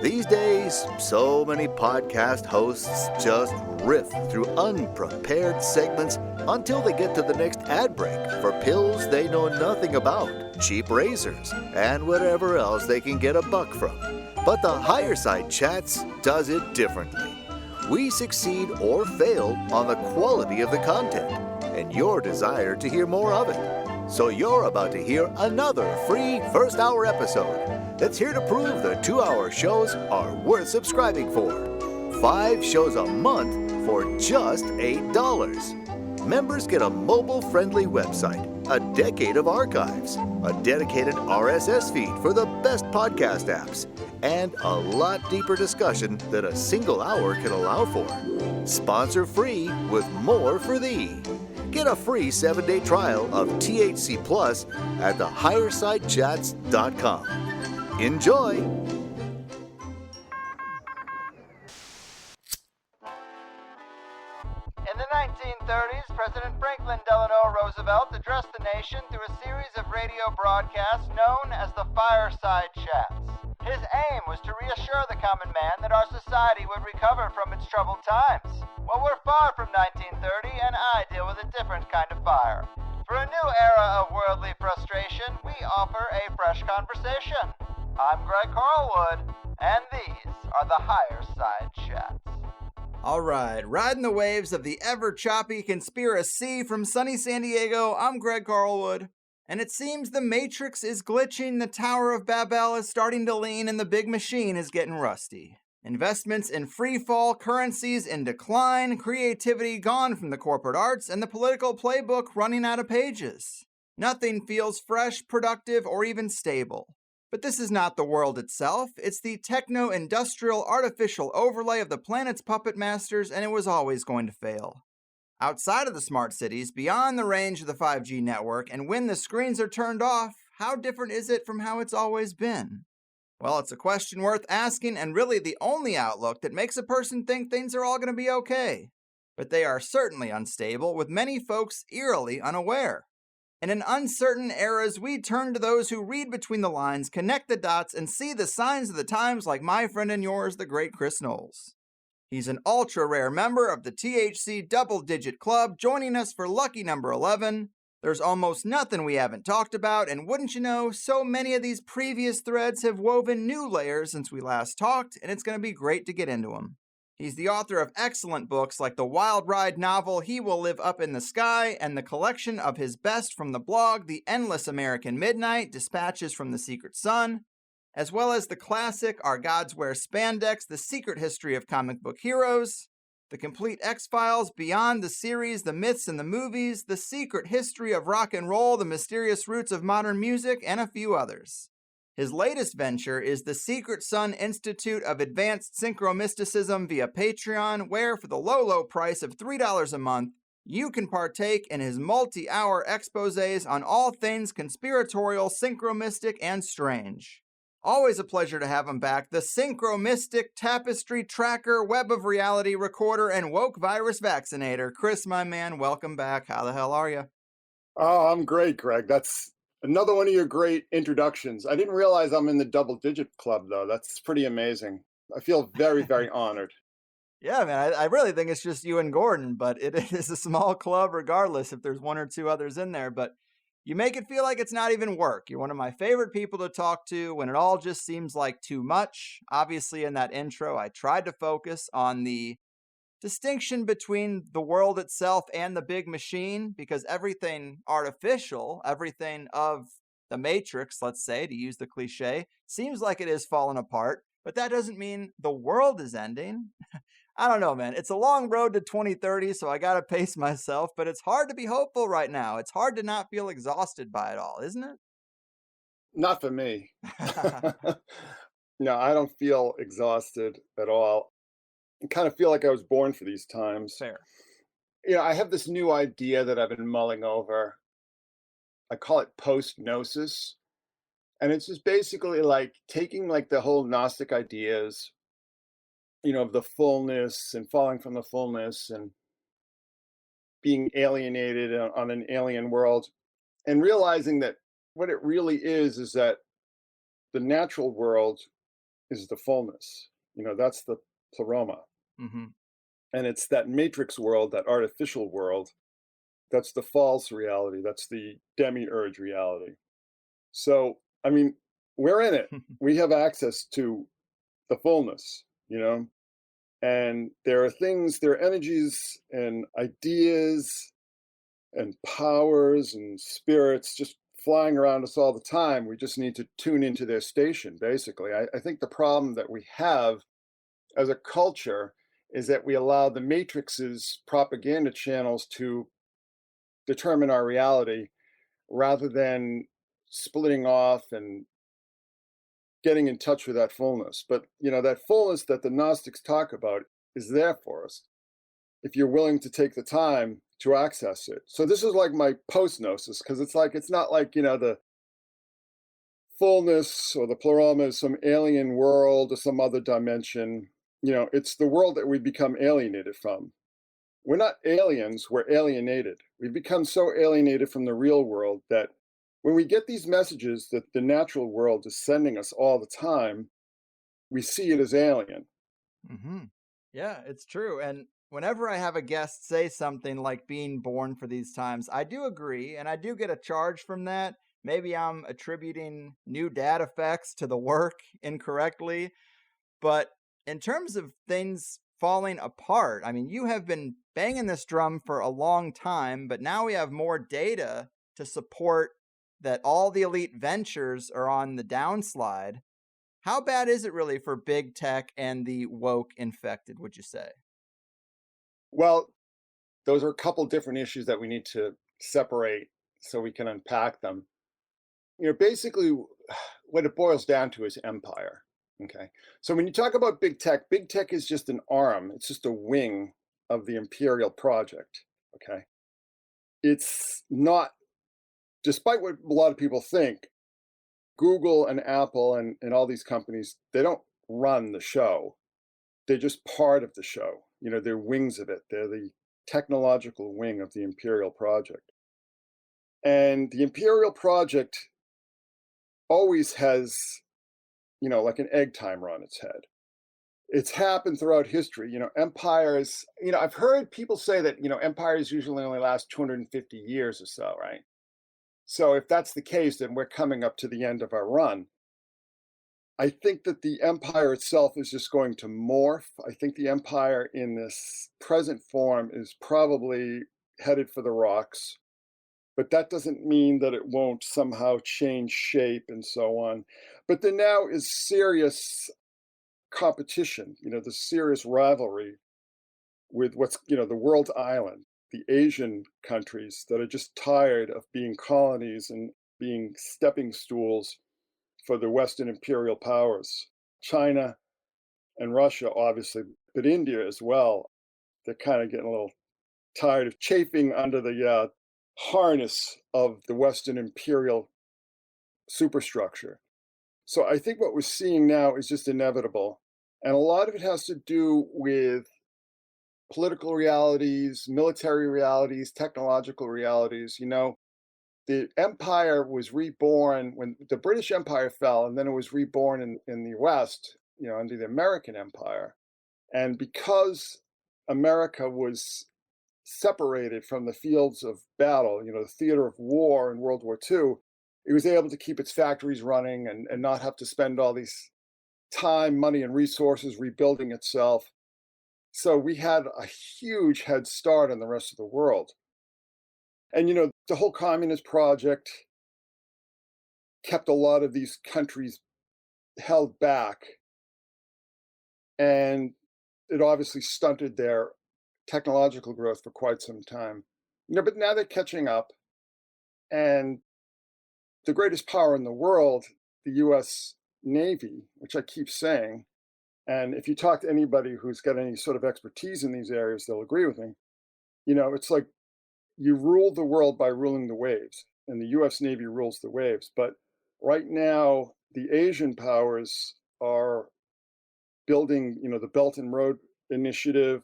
These days, so many podcast hosts just riff through unprepared segments until they get to the next ad break for pills they know nothing about, cheap razors, and whatever else they can get a buck from. But the Higher Side Chats does it differently. We succeed or fail on the quality of the content and your desire to hear more of it. So you're about to hear another free first hour episode that's here to prove the 2-hour shows are worth subscribing for. 5 shows a month for just $8. Members get a mobile-friendly website, a decade of archives, a dedicated RSS feed for the best podcast apps, and a lot deeper discussion than a single hour can allow for. Sponsor free with more for thee. Get a free 7-day trial of THC Plus at thehighersidechats.com. Enjoy! In the 1930s, President Franklin Delano Roosevelt addressed the nation through a series of radio broadcasts known as the Fireside Chats. His aim was to reassure the common man that our society would recover from its troubled times. Well, we're far from 1930, and I deal with a different kind of fire. For a new era of worldly frustration, we offer a fresh conversation. I'm Greg Carlwood, and these are the Higher Side Chats. All right, riding the waves of the ever-choppy conspiracy from sunny San Diego, I'm Greg Carlwood. And it seems the Matrix is glitching, the Tower of Babel is starting to lean, and the big machine is getting rusty. Investments in free-fall, currencies in decline, creativity gone from the corporate arts, and the political playbook running out of pages. Nothing feels fresh, productive, or even stable. But this is not the world itself, it's the techno-industrial artificial overlay of the planet's puppet masters, and it was always going to fail. Outside of the smart cities, beyond the range of the 5G network, and when the screens are turned off, how different is it from how it's always been? Well, it's a question worth asking, and really the only outlook that makes a person think things are all going to be okay. But they are certainly unstable, with many folks eerily unaware. And in uncertain eras, we turn to those who read between the lines, connect the dots, and see the signs of the times like my friend and yours, the great Chris Knowles. He's an ultra-rare member of the THC Double-Digit Club, joining us for lucky number 11. There's almost nothing we haven't talked about, and wouldn't you know, so many of these previous threads have woven new layers since we last talked, and it's going to be great to get into them. He's the author of excellent books like the Wild Ride novel He Will Live Up in the Sky, and the collection of his best from the blog The Endless American Midnight, Dispatches from the Secret Sun, as well as the classic Our Gods Wear Spandex, The Secret History of Comic Book Heroes, The Complete X-Files, Beyond the Series, The Myths and the Movies, The Secret History of Rock and Roll, The Mysterious Roots of Modern Music, and a few others. His latest venture is the Secret Sun Institute of Advanced Synchromysticism via Patreon, where for the low price of $3 a month, you can partake in his multi-hour exposés on all things conspiratorial, synchromystic, and strange. Always a pleasure to have him back, the Synchromystic Tapestry Tracker, Web of Reality Recorder, and Woke Virus Vaccinator. Chris, my man, welcome back. How the hell are you? Oh, I'm great, Greg. That's another one of your great introductions. I didn't realize I'm in the double-digit club, though. That's pretty amazing. I feel very, very honored. Yeah, man, I really think it's just you and Gordon, but it is a small club regardless if there's one or two others in there. But you make it feel like it's not even work. You're one of my favorite people to talk to when it all just seems like too much. Obviously, in that intro, I tried to focus on the distinction between the world itself and the big machine, because everything artificial, everything of the Matrix, let's say, to use the cliche, seems like it is falling apart, but that doesn't mean the world is ending. I don't know, man. It's a long road to 2030, so I gotta pace myself, but it's hard to be hopeful right now. It's hard to not feel exhausted by it all, isn't it? Not for me. No, I don't feel exhausted at all. I kind of feel like I was born for these times. Fair. I have this new idea that I've been mulling over. I call it post-gnosis. And it's just basically like taking like the whole Gnostic ideas, of the fullness and falling from the fullness and being alienated on an alien world, and realizing that what it really is that the natural world is the fullness. That's the pleroma. Hmm. And it's that matrix world, that artificial world, that's the false reality. That's the demiurge reality. So, I mean, we're in it. We have access to the fullness, and there are things, there are energies and ideas and powers and spirits just flying around us all the time. We just need to tune into their station, basically. I think the problem that we have as a culture is that we allow the matrix's propaganda channels to determine our reality rather than splitting off and getting in touch with that fullness. But, that fullness that the Gnostics talk about is there for us if you're willing to take the time to access it. So this is like my post-gnosis, because it's not like, the fullness or the pleroma is some alien world or some other dimension. It's the world that we become alienated from. We're not aliens, we're alienated. We've become so alienated from the real world that when we get these messages that the natural world is sending us all the time, we see it as alien. Hmm. Yeah, it's true. And whenever I have a guest say something like being born for these times, I do agree, and I do get a charge from that. Maybe I'm attributing new dad effects to the work incorrectly. But in terms of things falling apart, I mean, you have been banging this drum for a long time, but now we have more data to support that all the elite ventures are on the downslide. How bad is it really for big tech and the woke infected, would you say? Well, those are a couple different issues that we need to separate so we can unpack them. Basically, what it boils down to is empire. Okay. So when you talk about big tech is just an arm, it's just a wing of the imperial project. Okay. It's not, despite what a lot of people think, Google and Apple and all these companies, they don't run the show. They're just part of the show. They're wings of it. They're the technological wing of the imperial project. And the imperial project always has, like an egg timer on its head. It's happened throughout history. Empires, I've heard people say that, empires usually only last 250 years or so, right? So if that's the case, then we're coming up to the end of our run. I think that the empire itself is just going to morph. I think the empire in this present form is probably headed for the rocks, but that doesn't mean that it won't somehow change shape and so on. But there now is serious competition, the serious rivalry with what's, the world island, the Asian countries that are just tired of being colonies and being stepping stools for the Western imperial powers. China and Russia, obviously, but India as well. They're kind of getting a little tired of chafing under the harness of the Western imperial superstructure. So I think what we're seeing now is just inevitable. And a lot of it has to do with political realities, military realities, technological realities. The empire was reborn when the British Empire fell, and then it was reborn in the West, under the American Empire. And because America was separated from the fields of battle, the theater of war in World War II, it was able to keep its factories running and not have to spend all these time, money, and resources rebuilding itself. So we had a huge head start on the rest of the world. And, the whole communist project kept a lot of these countries held back. And it obviously stunted their technological growth for quite some time. But now they're catching up. And the greatest power in the world, the US Navy, which I keep saying, and if you talk to anybody who's got any sort of expertise in these areas, they'll agree with me. It's like you rule the world by ruling the waves, and the US Navy rules the waves. But right now, the Asian powers are building, the Belt and Road Initiative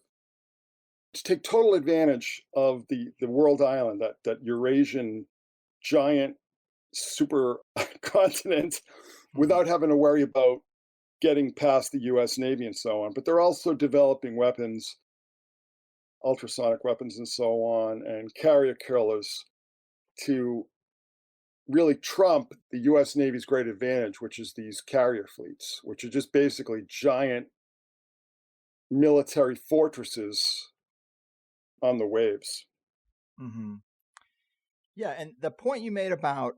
to take total advantage of the world island, that Eurasian giant super continent without having to worry about getting past the US Navy and so on. But they're also developing weapons, ultrasonic weapons and so on, and carrier killers to really trump the US Navy's great advantage, which is these carrier fleets, which are just basically giant military fortresses on the waves. Mm-hmm. Yeah, and the point you made about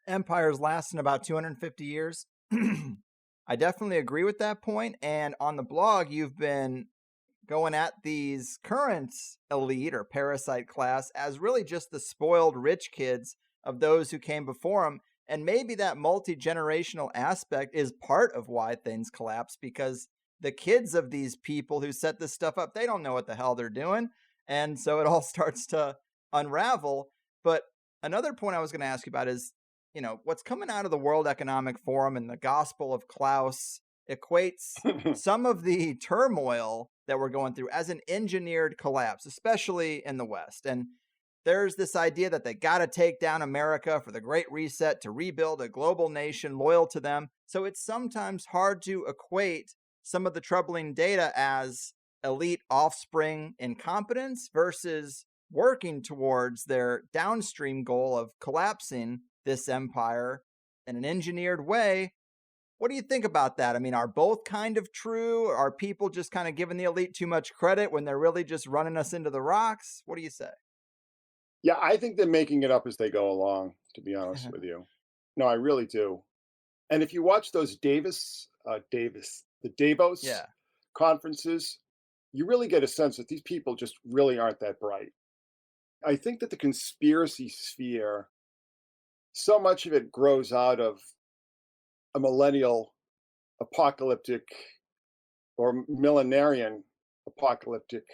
empires lasting about 250 years, I definitely agree with that point. And on the blog, you've been going at these current elite or parasite class as really just the spoiled rich kids of those who came before them. And maybe that multi-generational aspect is part of why things collapse, because the kids of these people who set this stuff up, they don't know what the hell they're doing. And so it all starts to unravel. But another point I was going to ask you about is, what's coming out of the World Economic Forum and the Gospel of Klaus equates some of the turmoil that we're going through as an engineered collapse, especially in the West. And there's this idea that they got to take down America for the Great Reset to rebuild a global nation loyal to them. So it's sometimes hard to equate some of the troubling data as elite offspring incompetence versus working towards their downstream goal of collapsing this empire in an engineered way. What do you think about that? I mean, are both kind of true? Are people just kind of giving the elite too much credit when they're really just running us into the rocks? What do you say? Yeah, I think they're making it up as they go along, to be honest with you. No, I really do. And if you watch those the Davos Yeah. conferences, you really get a sense that these people just really aren't that bright. I think that the conspiracy sphere, so much of it grows out of a millennial apocalyptic or millenarian apocalyptic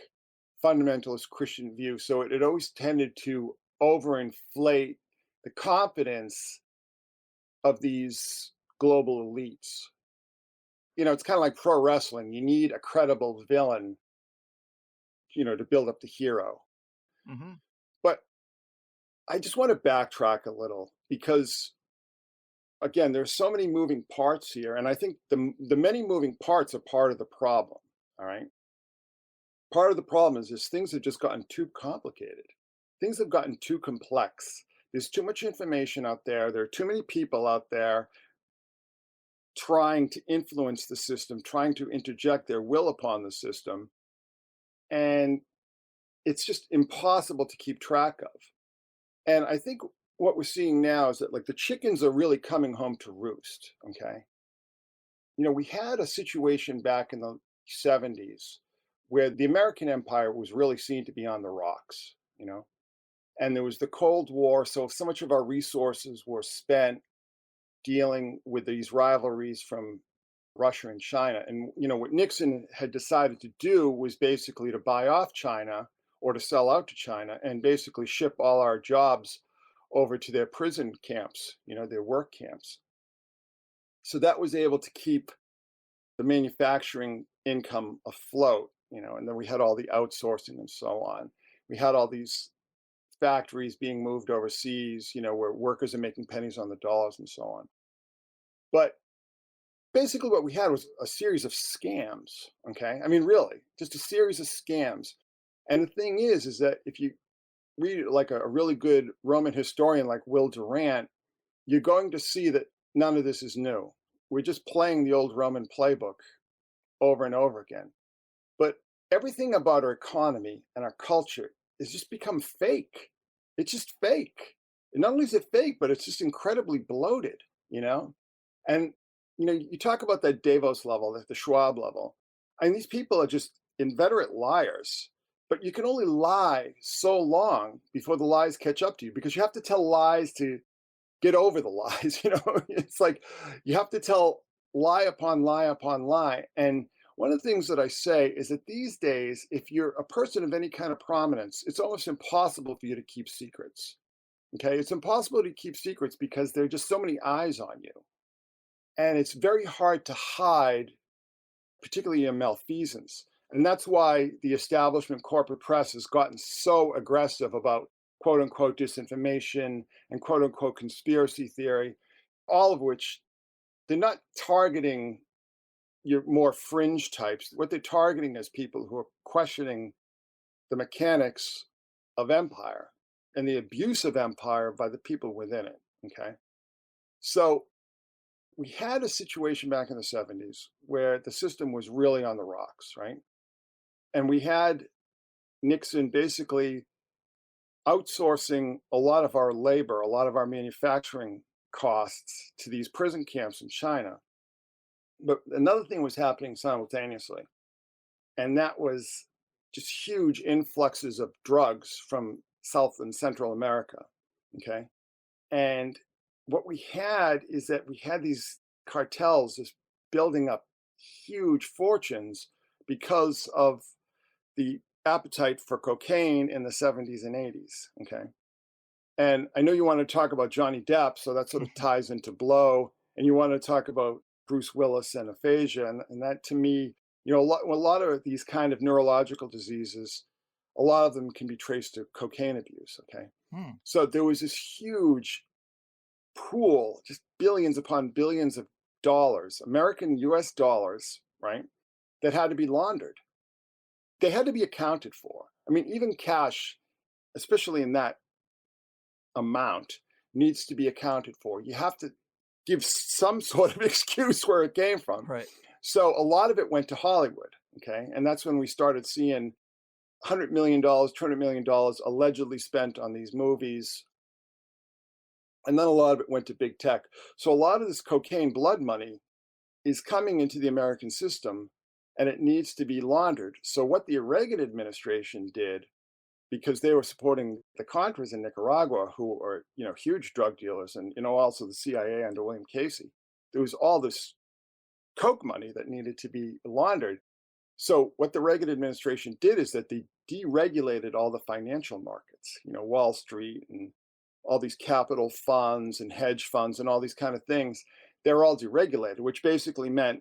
fundamentalist Christian view. So it always tended to overinflate the confidence of these global elites. It's kind of like pro wrestling. You need a credible villain, to build up the hero. Mm-hmm. But I just want to backtrack a little because, again, there's so many moving parts here. And I think the many moving parts are part of the problem. All right. Part of the problem is things have just gotten too complicated. Things have gotten too complex. There's too much information out there. There are too many people out there trying to influence the system, trying to interject their will upon the system. And it's just impossible to keep track of. And I think what we're seeing now is that like the chickens are really coming home to roost. Okay. We had a situation back in the 70s where the American empire was really seen to be on the rocks, and there was the Cold War. So much of our resources were spent dealing with these rivalries from Russia and China. And, what Nixon had decided to do was basically to buy off China or to sell out to China and basically ship all our jobs over to their prison camps, their work camps. So that was able to keep the manufacturing income afloat, and then we had all the outsourcing and so on. We had all these factories being moved overseas, where workers are making pennies on the dollars and so on. But basically what we had was a series of scams, okay? I mean, really, just a series of scams. And the thing is that if you read it like a really good Roman historian like Will Durant, you're going to see that none of this is new. We're just playing the old Roman playbook over and over again. But everything about our economy and our culture has just become fake. It's just fake. And not only is it fake, but it's just incredibly bloated, And, you talk about that Davos level, the Schwab level. I mean, these people are just inveterate liars. But you can only lie so long before the lies catch up to you, because you have to tell lies to get over the lies. It's like you have to tell lie upon lie upon lie. And one of the things that I say is that these days, if you're a person of any kind of prominence, it's almost impossible for you to keep secrets. Okay, it's impossible to keep secrets because there are just so many eyes on you. And it's very hard to hide, particularly in malfeasance. And that's why the establishment corporate press has gotten so aggressive about quote unquote disinformation and quote unquote conspiracy theory, all of which they're not targeting your more fringe types. What they're targeting is people who are questioning the mechanics of empire and the abuse of empire by the people within it. Okay. So we had a situation back in the 70s where the system was really on the rocks, right? And we had Nixon basically outsourcing a lot of our labor, a lot of our manufacturing costs to these prison camps in China. But another thing was happening simultaneously, and that was just huge influxes of drugs from South and Central America. Okay. And what we had is that we had these cartels just building up huge fortunes because of the appetite for cocaine in the 70s and 80s. Okay. And I know you want to talk about Johnny Depp, so that sort of ties into Blow. And you want to talk about Bruce Willis and aphasia. And that to me, a lot of these kind of neurological diseases, a lot of them can be traced to cocaine abuse. Okay. So there was this huge pool, just billions upon billions of dollars, American US dollars, right, that had to be laundered. They had to be accounted for. I mean, even cash, especially in that amount, needs to be accounted for. You have to give some sort of excuse where it came from. Right. So a lot of it went to Hollywood, okay? And that's when we started seeing $100 million, $200 million allegedly spent on these movies. And then a lot of it went to big tech. So a lot of this cocaine blood money is coming into the American system, and it needs to be laundered. So what the Reagan administration did, because they were supporting the Contras in Nicaragua, who are, huge drug dealers, and, also the CIA under William Casey, there was all this coke money that needed to be laundered. So what the Reagan administration did is that they deregulated all the financial markets, Wall Street and all these capital funds and hedge funds and all these kind of things. They're all deregulated, which basically meant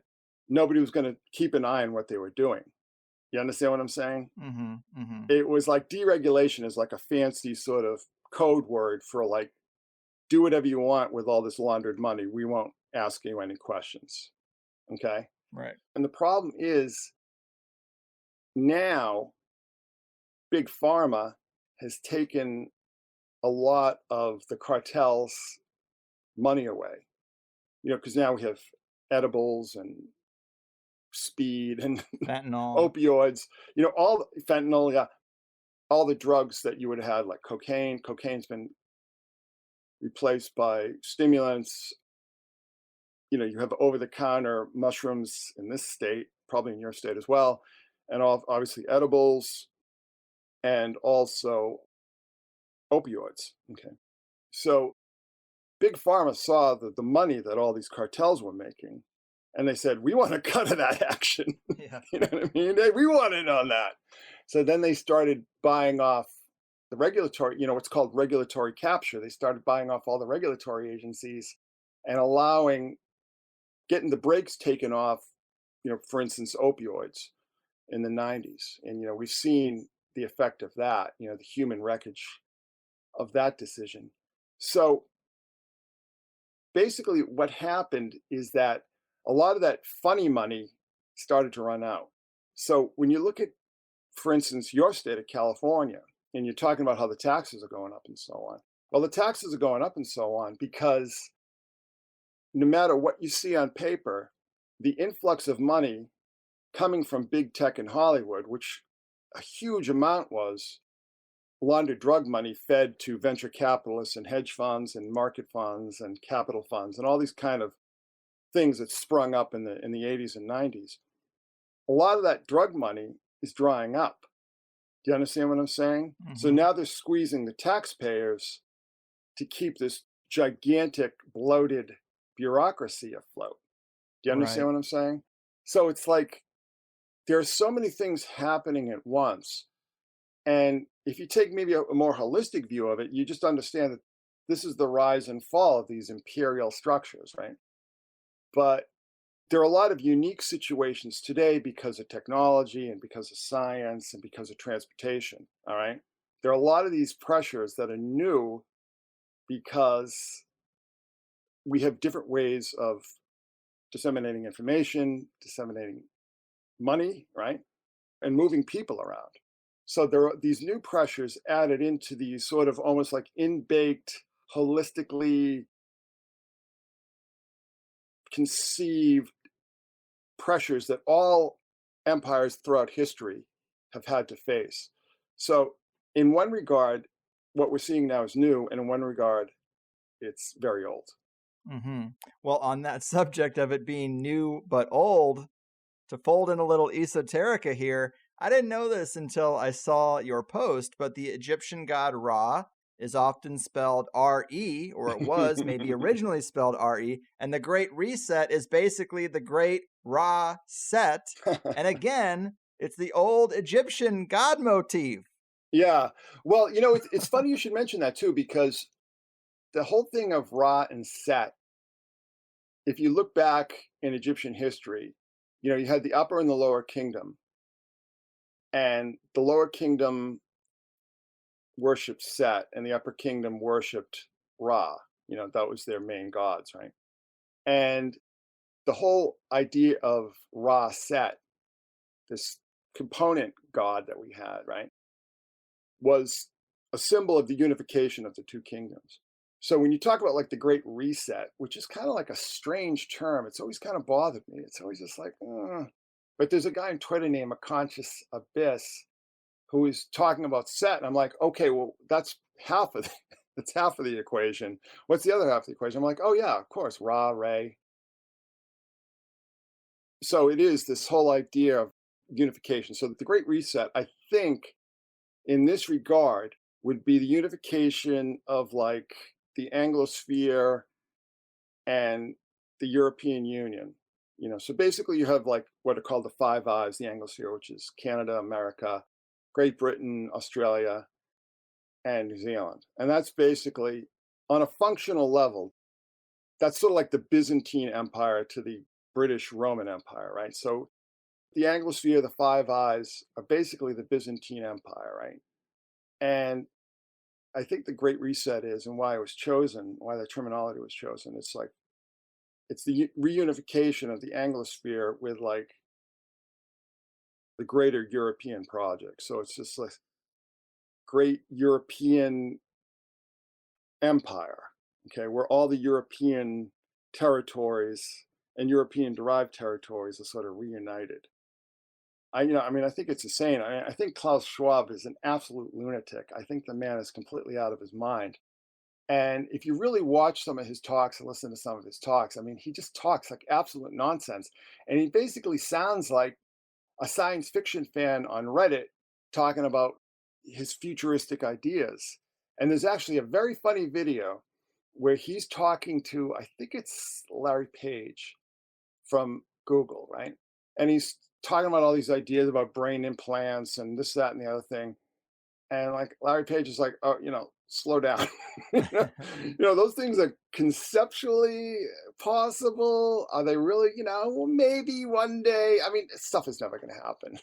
nobody was going to keep an eye on what they were doing. You understand what I'm saying? Mm-hmm, mm-hmm. It was like deregulation is like a fancy sort of code word for like, do whatever you want with all this laundered money. We won't ask you any questions. Okay. Right. And the problem is now Big Pharma has taken a lot of the cartel's money away, because now we have edibles and speed and fentanyl, opioids, all fentanyl, yeah, all the drugs that you would have had, like cocaine. Cocaine's been replaced by stimulants. You have over-the-counter mushrooms in this state, probably in your state as well, and obviously edibles, and also opioids. Okay, so Big Pharma saw the money that all these cartels were making, and they said, we want a cut of that action. Yeah. You know what I mean? We want in on that. So then they started buying off the regulatory, what's called regulatory capture. They started buying off all the regulatory agencies and getting the brakes taken off, for instance, opioids in the 90s. And, we've seen the effect of that, the human wreckage of that decision. So basically what happened is that a lot of that funny money started to run out. So when you look at, for instance, your state of California, and you're talking about how the taxes are going up and so on. Well, the taxes are going up and so on because no matter what you see on paper, the influx of money coming from big tech in Hollywood, which a huge amount was laundered drug money fed to venture capitalists and hedge funds and market funds and capital funds and all these kind of things that sprung up in the 80s and 90s. A lot of that drug money is drying up. Do you understand what I'm saying? Mm-hmm. So now they're squeezing the taxpayers to keep this gigantic bloated bureaucracy afloat. Do you understand what I'm saying? So it's like there are so many things happening at once. And if you take maybe a more holistic view of it, you just understand that this is the rise and fall of these imperial structures, right? But there are a lot of unique situations today because of technology and because of science and because of transportation, all right, there are a lot of these pressures that are new because we have different ways of disseminating information, disseminating money, right? And moving people around. So there are these new pressures added into these sort of almost like in-baked, holistically conceived pressures that all empires throughout history have had to face. So in one regard, what we're seeing now is new, and in one regard, it's very old. Mm-hmm. Well, on that subject of it being new but old, to fold in a little esoterica here, I didn't know this until I saw your post, but the Egyptian god Ra is often spelled R-E, or it was maybe originally spelled R-E, and the Great Reset is basically the Great Ra Set. And again, it's the old Egyptian god motif. Yeah. Well, it's funny you should mention that too, because the whole thing of Ra and Set, if you look back in Egyptian history, you had the upper and the lower kingdom. And the lower kingdom worshipped Set, and the upper kingdom worshipped Ra. That was their main gods, right? And the whole idea of Ra Set, this component god that we had, right, was a symbol of the unification of the two kingdoms. So when you talk about like the Great Reset, which is kind of like a strange term, it's always kind of bothered me. It's always just like, But there's a guy on Twitter named A Conscious Abyss who is talking about Set, and I'm like, okay, well, that's half of that's half of the equation. What's the other half of the equation? I'm like, oh yeah, of course, Ra, Re. So it is this whole idea of unification. So the Great Reset, I think, in this regard, would be the unification of like the Anglosphere and the European Union. So basically you have like what are called the Five Eyes, the Anglosphere, which is Canada, America, Great Britain, Australia, and New Zealand. And that's basically, on a functional level, that's sort of like the Byzantine Empire to the British Roman Empire, right? So the Anglosphere, the Five Eyes, are basically the Byzantine Empire, right? And I think the Great Reset is, and why it was chosen, why the terminology was chosen, it's the reunification of the Anglosphere with like the greater European project. So it's just like great European empire, okay, where all the European territories and European derived territories are sort of reunited. I think it's insane. I think Klaus Schwab is an absolute lunatic. I think the man is completely out of his mind. And if you really watch some of his talks and listen to some of his talks, he just talks like absolute nonsense. And he basically sounds like a science fiction fan on Reddit talking about his futuristic ideas. And there's actually a very funny video where he's talking to, I think it's Larry Page from Google, right? And he's talking about all these ideas about brain implants and this, that, and the other thing. And like Larry Page is like, oh, slow down. Those things are conceptually possible. Are they really, well, maybe one day. Stuff is never going to happen.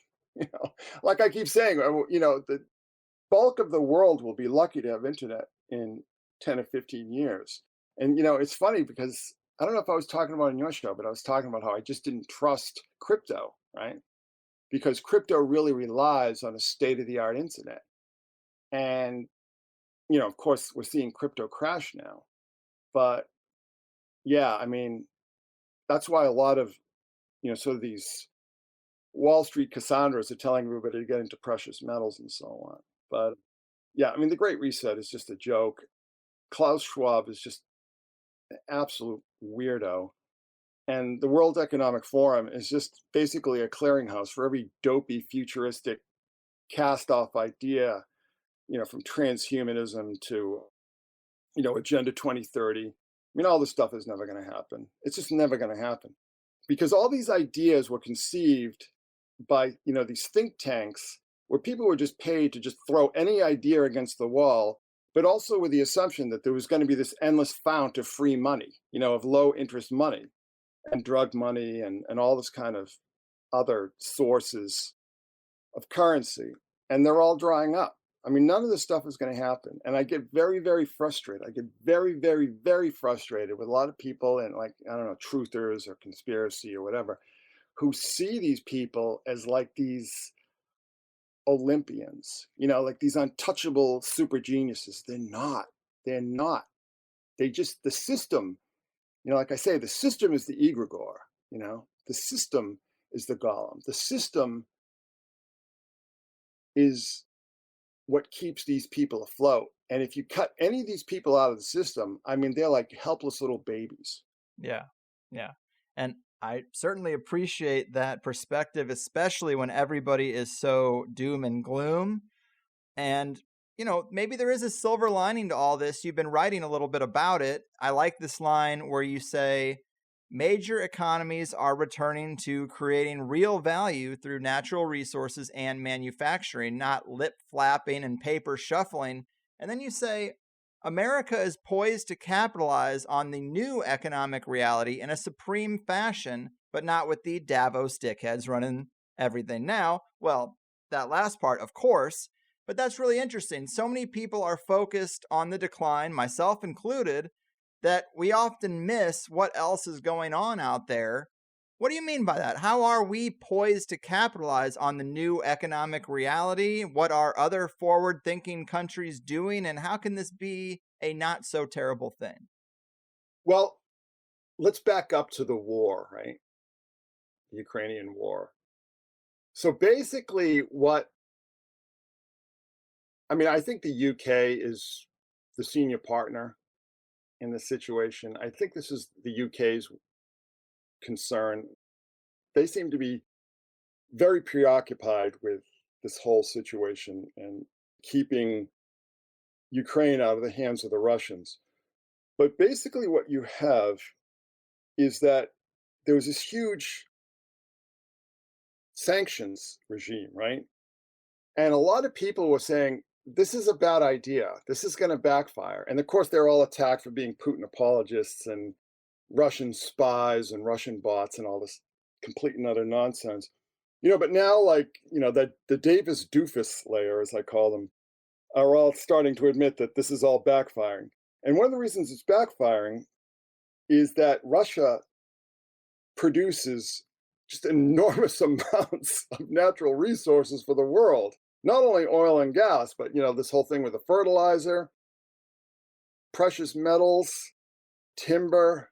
Like I keep saying, the bulk of the world will be lucky to have internet in 10 or 15 years. And, it's funny because I don't know if I was talking about it in your show, but I was talking about how I just didn't trust crypto, right? Because crypto really relies on a state-of-the-art internet. And, of course, we're seeing crypto crash now. But yeah, that's why a lot of, sort of these Wall Street Cassandras are telling everybody to get into precious metals and so on. But yeah, the Great Reset is just a joke. Klaus Schwab is just an absolute weirdo. And the World Economic Forum is just basically a clearinghouse for every dopey, futuristic, cast-off idea, from transhumanism to, Agenda 2030. All this stuff is never going to happen. It's just never going to happen. Because all these ideas were conceived by, these think tanks where people were just paid to just throw any idea against the wall, but also with the assumption that there was going to be this endless fount of free money, of low interest money and drug money and all this kind of other sources of currency. And they're all drying up. I mean, none of this stuff is going to happen. And I get very, very frustrated. I get very, very, very frustrated with a lot of people and, like, I don't know, truthers or conspiracy or whatever, who see these people as like these Olympians, like these untouchable super geniuses. They're not. They're not. They just, the system, like I say, the system is the egregore, the system is the golem. The system is what keeps these people afloat. And if you cut any of these people out of the system, I mean, they're like helpless little babies. Yeah. Yeah. And I certainly appreciate that perspective, especially when everybody is so doom and gloom. And, maybe there is a silver lining to all this. You've been writing a little bit about it. I like this line where you say, major economies are returning to creating real value through natural resources and manufacturing, not lip flapping and paper shuffling. And then you say, America is poised to capitalize on the new economic reality in a supreme fashion, but not with the Davos dickheads running everything now. Well, that last part, of course, but that's really interesting. So many people are focused on the decline, myself included, that we often miss what else is going on out there. What do you mean by that? How are we poised to capitalize on the new economic reality? What are other forward-thinking countries doing? And how can this be a not so terrible thing? Well, let's back up to the war, right? The Ukrainian war. So basically I think the UK is the senior partner in the situation. I think this is the UK's concern. They seem to be very preoccupied with this whole situation and keeping Ukraine out of the hands of the Russians. But basically what you have is that there was this huge sanctions regime, right? And a lot of people were saying, this is a bad idea. This is going to backfire. And of course, they're all attacked for being Putin apologists and Russian spies and Russian bots and all this complete and utter nonsense. But now, the Davis doofus layer, as I call them, are all starting to admit that this is all backfiring. And one of the reasons it's backfiring is that Russia produces just enormous amounts of natural resources for the world. Not only oil and gas, but, this whole thing with the fertilizer, precious metals, timber.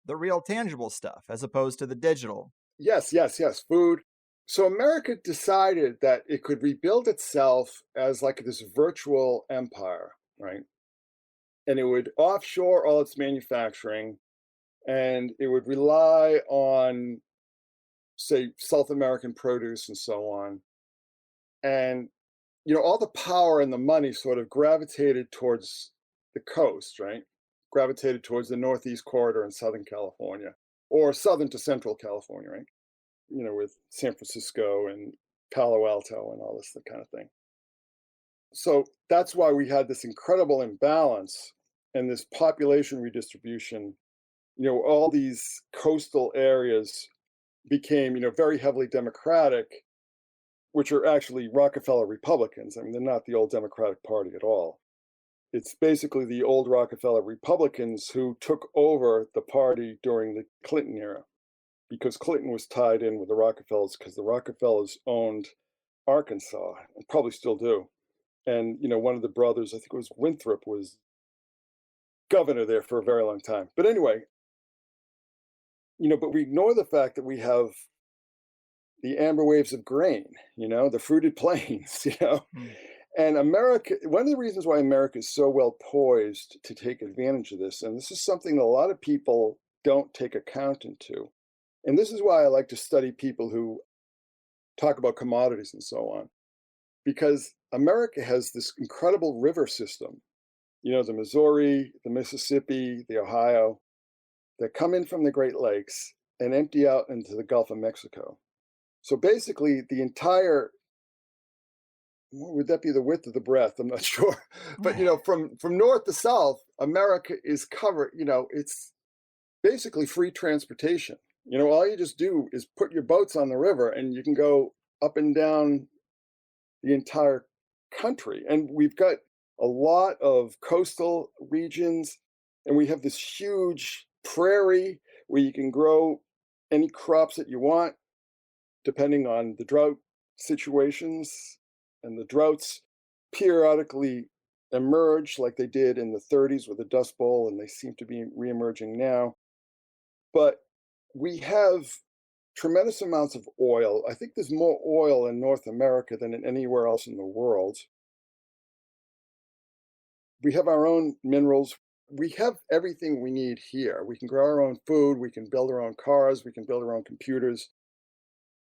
The real tangible stuff, as opposed to the digital. Yes, food. So America decided that it could rebuild itself as like this virtual empire, right? And it would offshore all its manufacturing, and it would rely on, say, South American produce and so on. And, all the power and the money sort of gravitated towards the coast, right? Gravitated towards the Northeast corridor in Southern California, or Southern to Central California, right? With San Francisco and Palo Alto and all this kind of thing. So that's why we had this incredible imbalance and this population redistribution. All these coastal areas became, very heavily Democratic, which are actually Rockefeller Republicans. I mean, they're not the old Democratic Party at all. It's basically the old Rockefeller Republicans who took over the party during the Clinton era, because Clinton was tied in with the Rockefellers, because the Rockefellers owned Arkansas and probably still do. And, one of the brothers, I think it was Winthrop, was governor there for a very long time. But anyway, but we ignore the fact that we have the amber waves of grain, the fruited plains, And America, one of the reasons why America is so well poised to take advantage of this, and this is something that a lot of people don't take account into, and this is why I like to study people who talk about commodities and so on, because America has this incredible river system, the Missouri, the Mississippi, the Ohio, that come in from the Great Lakes and empty out into the Gulf of Mexico. So basically the entire, would that be the width of the breadth? I'm not sure. But, from north to south, America is covered, it's basically free transportation. All you just do is put your boats on the river and you can go up and down the entire country. And we've got a lot of coastal regions, and we have this huge prairie where you can grow any crops that you want, depending on the drought situations. And the droughts periodically emerge like they did in the 30s with the Dust Bowl, and they seem to be reemerging now. But we have tremendous amounts of oil. I think there's more oil in North America than in anywhere else in the world. We have our own minerals. We have everything we need here. We can grow our own food. We can build our own cars. We can build our own computers.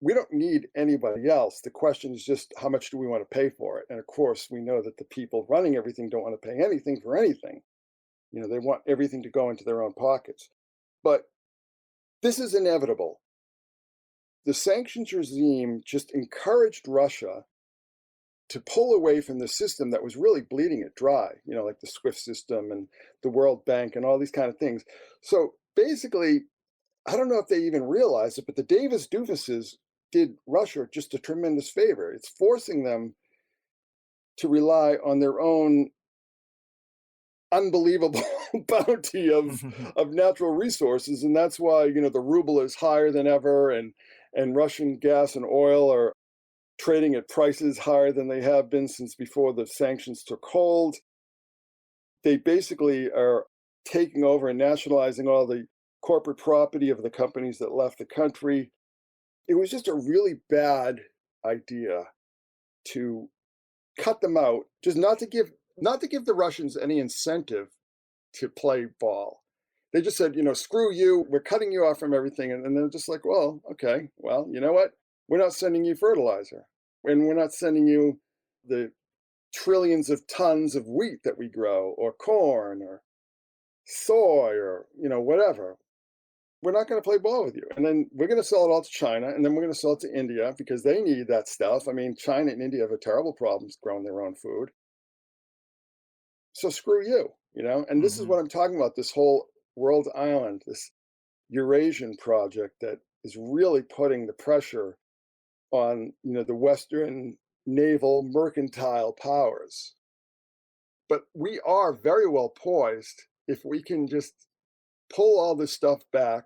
We don't need anybody else. The question is just how much do we want to pay for it? And of course, we know that the people running everything don't want to pay anything for anything. They want everything to go into their own pockets. But this is inevitable. The sanctions regime just encouraged Russia to pull away from the system that was really bleeding it dry, like the SWIFT system and the World Bank and all these kind of things. So basically, I don't know if they even realize it, but the Davis doofuses did Russia just a tremendous favor. It's forcing them to rely on their own unbelievable bounty of natural resources. And that's why, the ruble is higher than ever, and Russian gas and oil are trading at prices higher than they have been since before the sanctions took hold. They basically are taking over and nationalizing all the corporate property of the companies that left the country. It was just a really bad idea to cut them out, just not to give the Russians any incentive to play ball. They just said, screw you, we're cutting you off from everything. And they're just like, well, okay, well, you know what? We're not sending you fertilizer, and we're not sending you the trillions of tons of wheat that we grow, or corn, or soy, or, whatever. We're not going to play ball with you. And then we're going to sell it all to China, and then we're going to sell it to India because they need that stuff. I mean, China and India have a terrible problems growing their own food. So screw you, And this is what I'm talking about, this whole world island, this Eurasian project that is really putting the pressure on, the Western naval mercantile powers. But we are very well poised if we can just pull all this stuff back,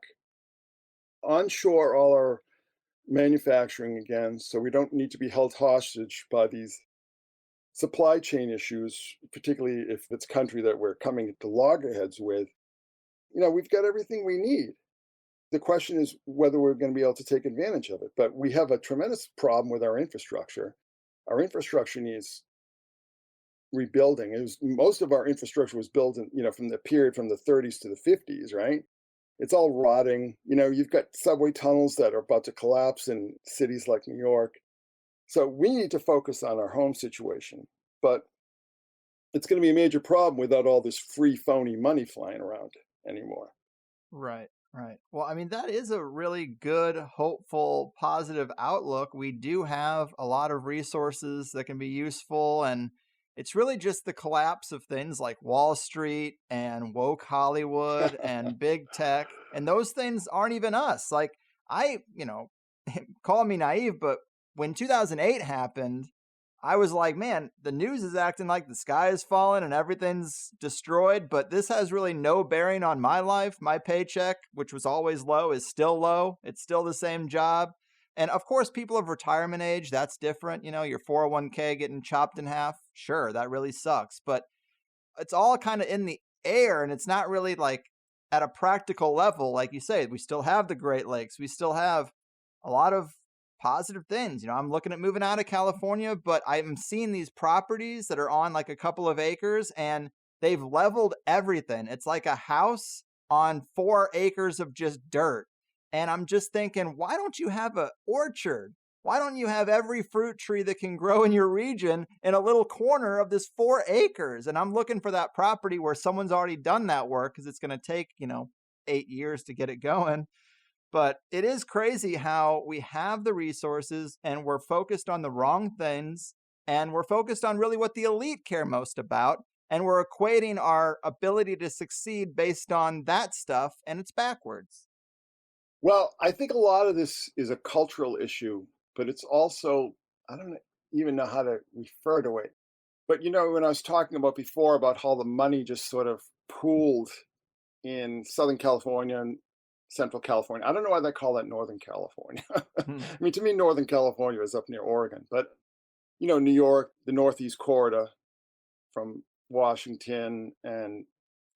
onshore all our manufacturing again, so we don't need to be held hostage by these supply chain issues, particularly if it's a country that we're coming to loggerheads with. We've got everything we need. The question is whether we're going to be able to take advantage of it. But we have a tremendous problem with our infrastructure. Our infrastructure needs rebuilding. Most of our infrastructure was built from the period from the 30s to the 50s, right? It's all rotting. You've got subway tunnels that are about to collapse in cities like New York. So we need to focus on our home situation. But it's going to be a major problem without all this free, phony money flying around anymore. Right. Right. Well, I mean, that is a really good, hopeful, positive outlook. We do have a lot of resources that can be useful, and it's really just the collapse of things like Wall Street and woke Hollywood and big tech, and those things aren't even us. Like, call me naive, but when 2008 happened, I was like, man, the news is acting like the sky is falling and everything's destroyed, but this has really no bearing on my life. My paycheck, which was always low, is still low. It's still the same job. And of course, people of retirement age, that's different. Your 401k getting chopped in half. Sure, that really sucks. But it's all kind of in the air, and it's not really like at a practical level. Like you say, we still have the Great Lakes. We still have a lot of positive things. I'm looking at moving out of California, but I'm seeing these properties that are on like a couple of acres, and they've leveled everything. It's like a house on 4 acres of just dirt. And I'm just thinking, why don't you have an orchard? Why don't you have every fruit tree that can grow in your region in a little corner of this 4 acres? And I'm looking for that property where someone's already done that work, because it's going to take, 8 years to get it going. But it is crazy how we have the resources and we're focused on the wrong things, and we're focused on really what the elite care most about. And we're equating our ability to succeed based on that stuff, and it's backwards. Well, I think a lot of this is a cultural issue, but it's also, I don't even know how to refer to it. But when I was talking about before about how the money just sort of pooled in Southern California and Central California. I don't know why they call that Northern California. I Hmm. mean, to me, Northern California is up near Oregon, but New York, the Northeast corridor from Washington and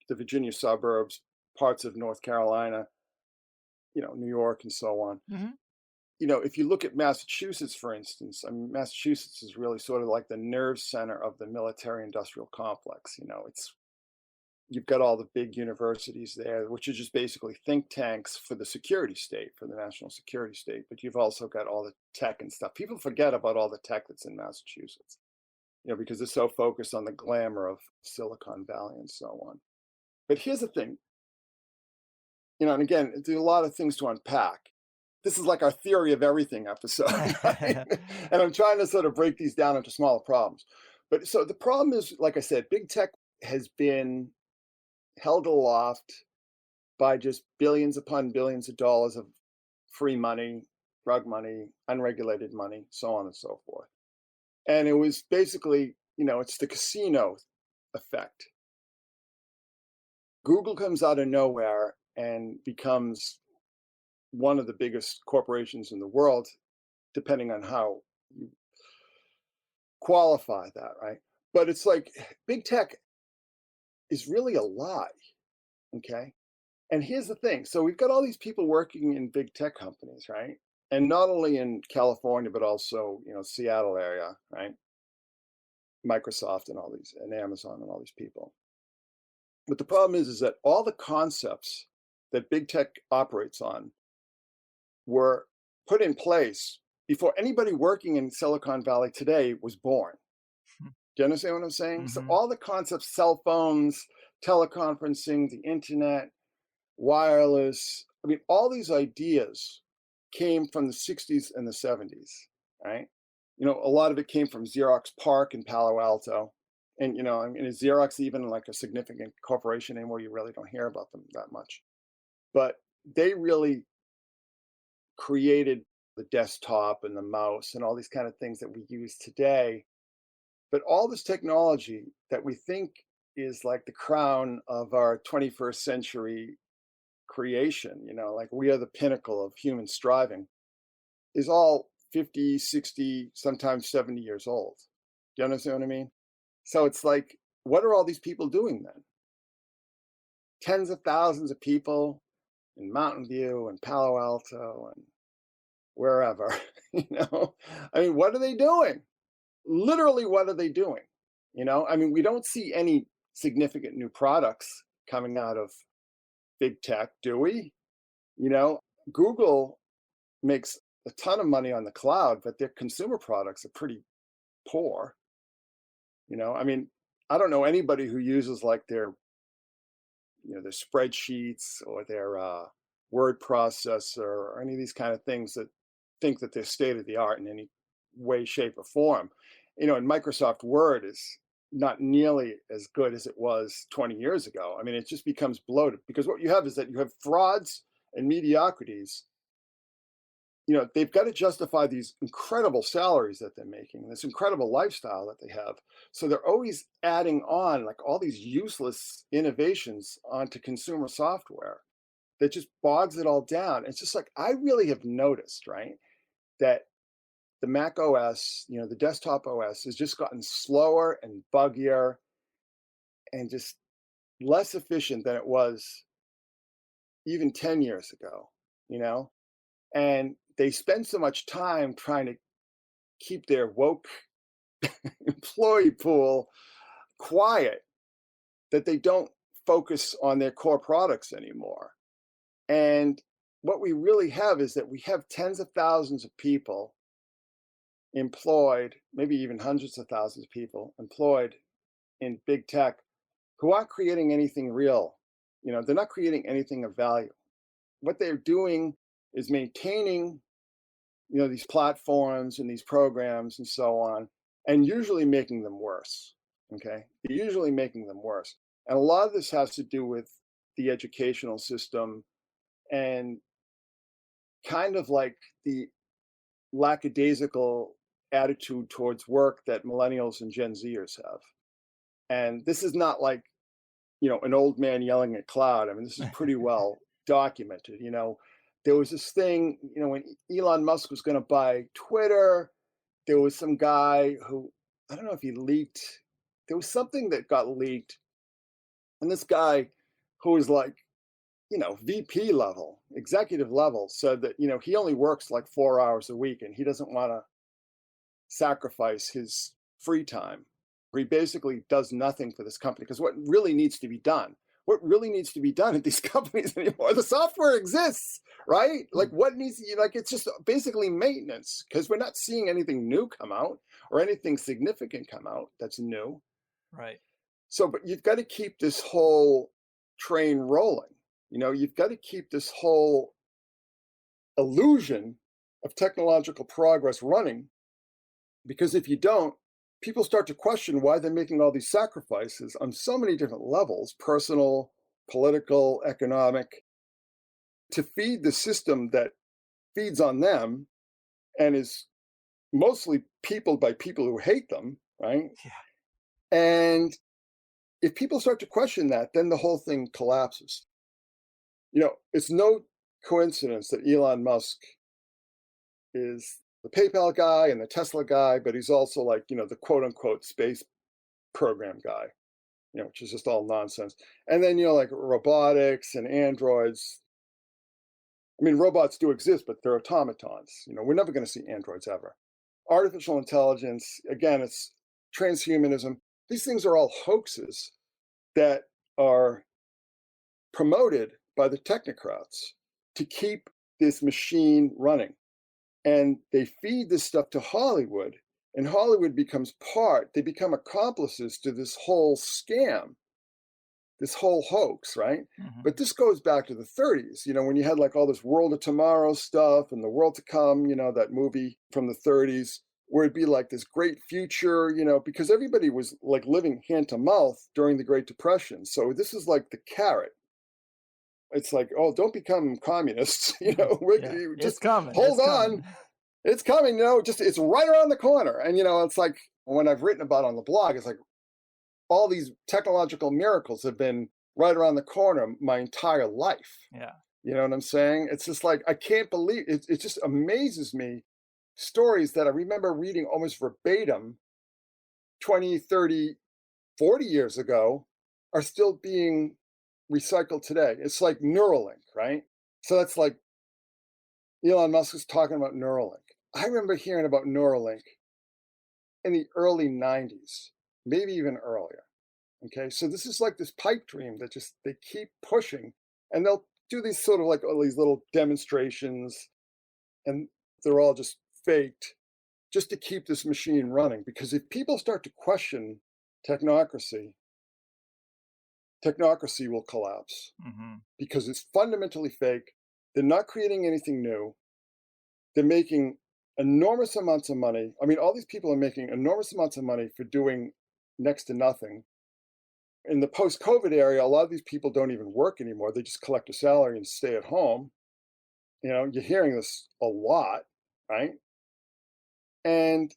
the Virginia suburbs, parts of North Carolina, New York and so on. Mhm. If you look at Massachusetts, for instance, I mean, Massachusetts is really sort of like the nerve center of the military industrial complex. You've got all the big universities there, which are just basically think tanks for the security state, for the national security state. But you've also got all the tech and stuff. People forget about all the tech that's in Massachusetts, because they're so focused on the glamour of Silicon Valley and so on. But here's the thing, and again, there's a lot of things to unpack. This is like our theory of everything episode, right? And I'm trying to sort of break these down into smaller problems. But so the problem is, like I said, big tech has been held aloft by just billions upon billions of dollars of free money, drug money, unregulated money, so on and so forth. And it was basically, it's the casino effect. Google comes out of nowhere and becomes one of the biggest corporations in the world, depending on how you qualify that, right? But it's like big tech is really a lie, okay? And here's the thing. So we've got all these people working in big tech companies, right? And not only in California, but also, Seattle area, right? Microsoft and all these, and Amazon and all these people. But the problem is that all the concepts that big tech operates on were put in place before anybody working in Silicon Valley today was born. Do you understand what I'm saying? So all the concepts, cell phones, teleconferencing, the internet, wireless, I mean, all these ideas came from the 60s and the 70s, right? A lot of it came from Xerox PARC in Palo Alto. And, I mean, is Xerox even like a significant corporation anymore? You really don't hear about them that much. But they really created the desktop and the mouse and all these kind of things that we use today. But all this technology that we think is like the crown of our 21st century creation, like we are the pinnacle of human striving, is all 50, 60, sometimes 70 years old. Do you understand what I mean? So it's like, what are all these people doing then? Tens of thousands of people in Mountain View and Palo Alto and wherever, I mean, what are they doing? Literally, what are they doing? I mean, we don't see any significant new products coming out of big tech, do we? Google makes a ton of money on the cloud, but their consumer products are pretty poor. I mean, I don't know anybody who uses like their spreadsheets or their word processor or any of these kind of things that think that they're state of the art in any way, shape, or form. And Microsoft Word is not nearly as good as it was 20 years ago. I mean, it just becomes bloated because what you have is that you have frauds and mediocrities. They've got to justify these incredible salaries that they're making, this incredible lifestyle that they have. So they're always adding on like all these useless innovations onto consumer software that just bogs it all down. It's just like, I really have noticed, right, that the Mac OS, the desktop OS has just gotten slower and buggier and just less efficient than it was even 10 years ago, and they spend so much time trying to keep their woke employee pool quiet that they don't focus on their core products anymore. And what we really have is that we have tens of thousands of people employed, maybe even hundreds of thousands of people employed in big tech who aren't creating anything real. They're not creating anything of value. What they're doing is maintaining these platforms and these programs and so on, and usually making them worse. Okay, they're usually making them worse. And a lot of this has to do with the educational system and kind of like the lackadaisical attitude towards work that millennials and Gen Zers have. And this is not like, an old man yelling at cloud. I mean, this is pretty well documented. There was this thing, when Elon Musk was going to buy Twitter, there was some guy who, I don't know if he leaked, there was something that got leaked. And this guy who was like, VP level, executive level, said that, he only works like 4 hours a week and he doesn't want to sacrifice his free time. He basically does nothing for this company, because what really needs to be done at these companies anymore, the software exists, right? Like what needs, it's just basically maintenance, because we're not seeing anything new come out or anything significant come out that's new. Right. So, but you've got to keep this whole train rolling. You've got to keep this whole illusion of technological progress running, because if you don't, people start to question why they're making all these sacrifices on so many different levels, personal, political, economic, to feed the system that feeds on them and is mostly peopled by people who hate them, right? Yeah. And if people start to question that, then the whole thing collapses. It's no coincidence that Elon Musk is the PayPal guy and the Tesla guy, but he's also like, the quote unquote space program guy, which is just all nonsense. And then, like robotics and androids. I mean, robots do exist, but they're automatons. We're never going to see androids ever. Artificial intelligence, again, it's transhumanism. These things are all hoaxes that are promoted by the technocrats to keep this machine running. And they feed this stuff to Hollywood, and Hollywood becomes they become accomplices to this whole scam, this whole hoax, right? Mm-hmm. But this goes back to the 30s, when you had like all this World of Tomorrow stuff and The World to Come, that movie from the 30s, where it'd be like this great future, because everybody was like living hand to mouth during the Great Depression. So this is like the carrot. It's like, oh, don't become communists, It's coming. Hold on. It's coming, it's right around the corner. And, it's like when I've written about on the blog, it's like all these technological miracles have been right around the corner my entire life. Yeah. You know what I'm saying? It's just like, I can't believe it. It just amazes me. Stories that I remember reading almost verbatim 20, 30, 40 years ago are still being recycled today. It's like Neuralink, right? So that's like Elon Musk was talking about Neuralink. I remember hearing about Neuralink in the early 90s, maybe even earlier. Okay, so this is like this pipe dream that just they keep pushing, and they'll do these sort of like all these little demonstrations, and they're all just faked just to keep this machine running. Because if people start to question technocracy will collapse, because it's fundamentally fake. They're not creating anything new. They're making enormous amounts of money. I mean, all these people are making enormous amounts of money for doing next to nothing. In the post-COVID area, a lot of these people don't even work anymore. They just collect a salary and stay at home. You're hearing this a lot, right? And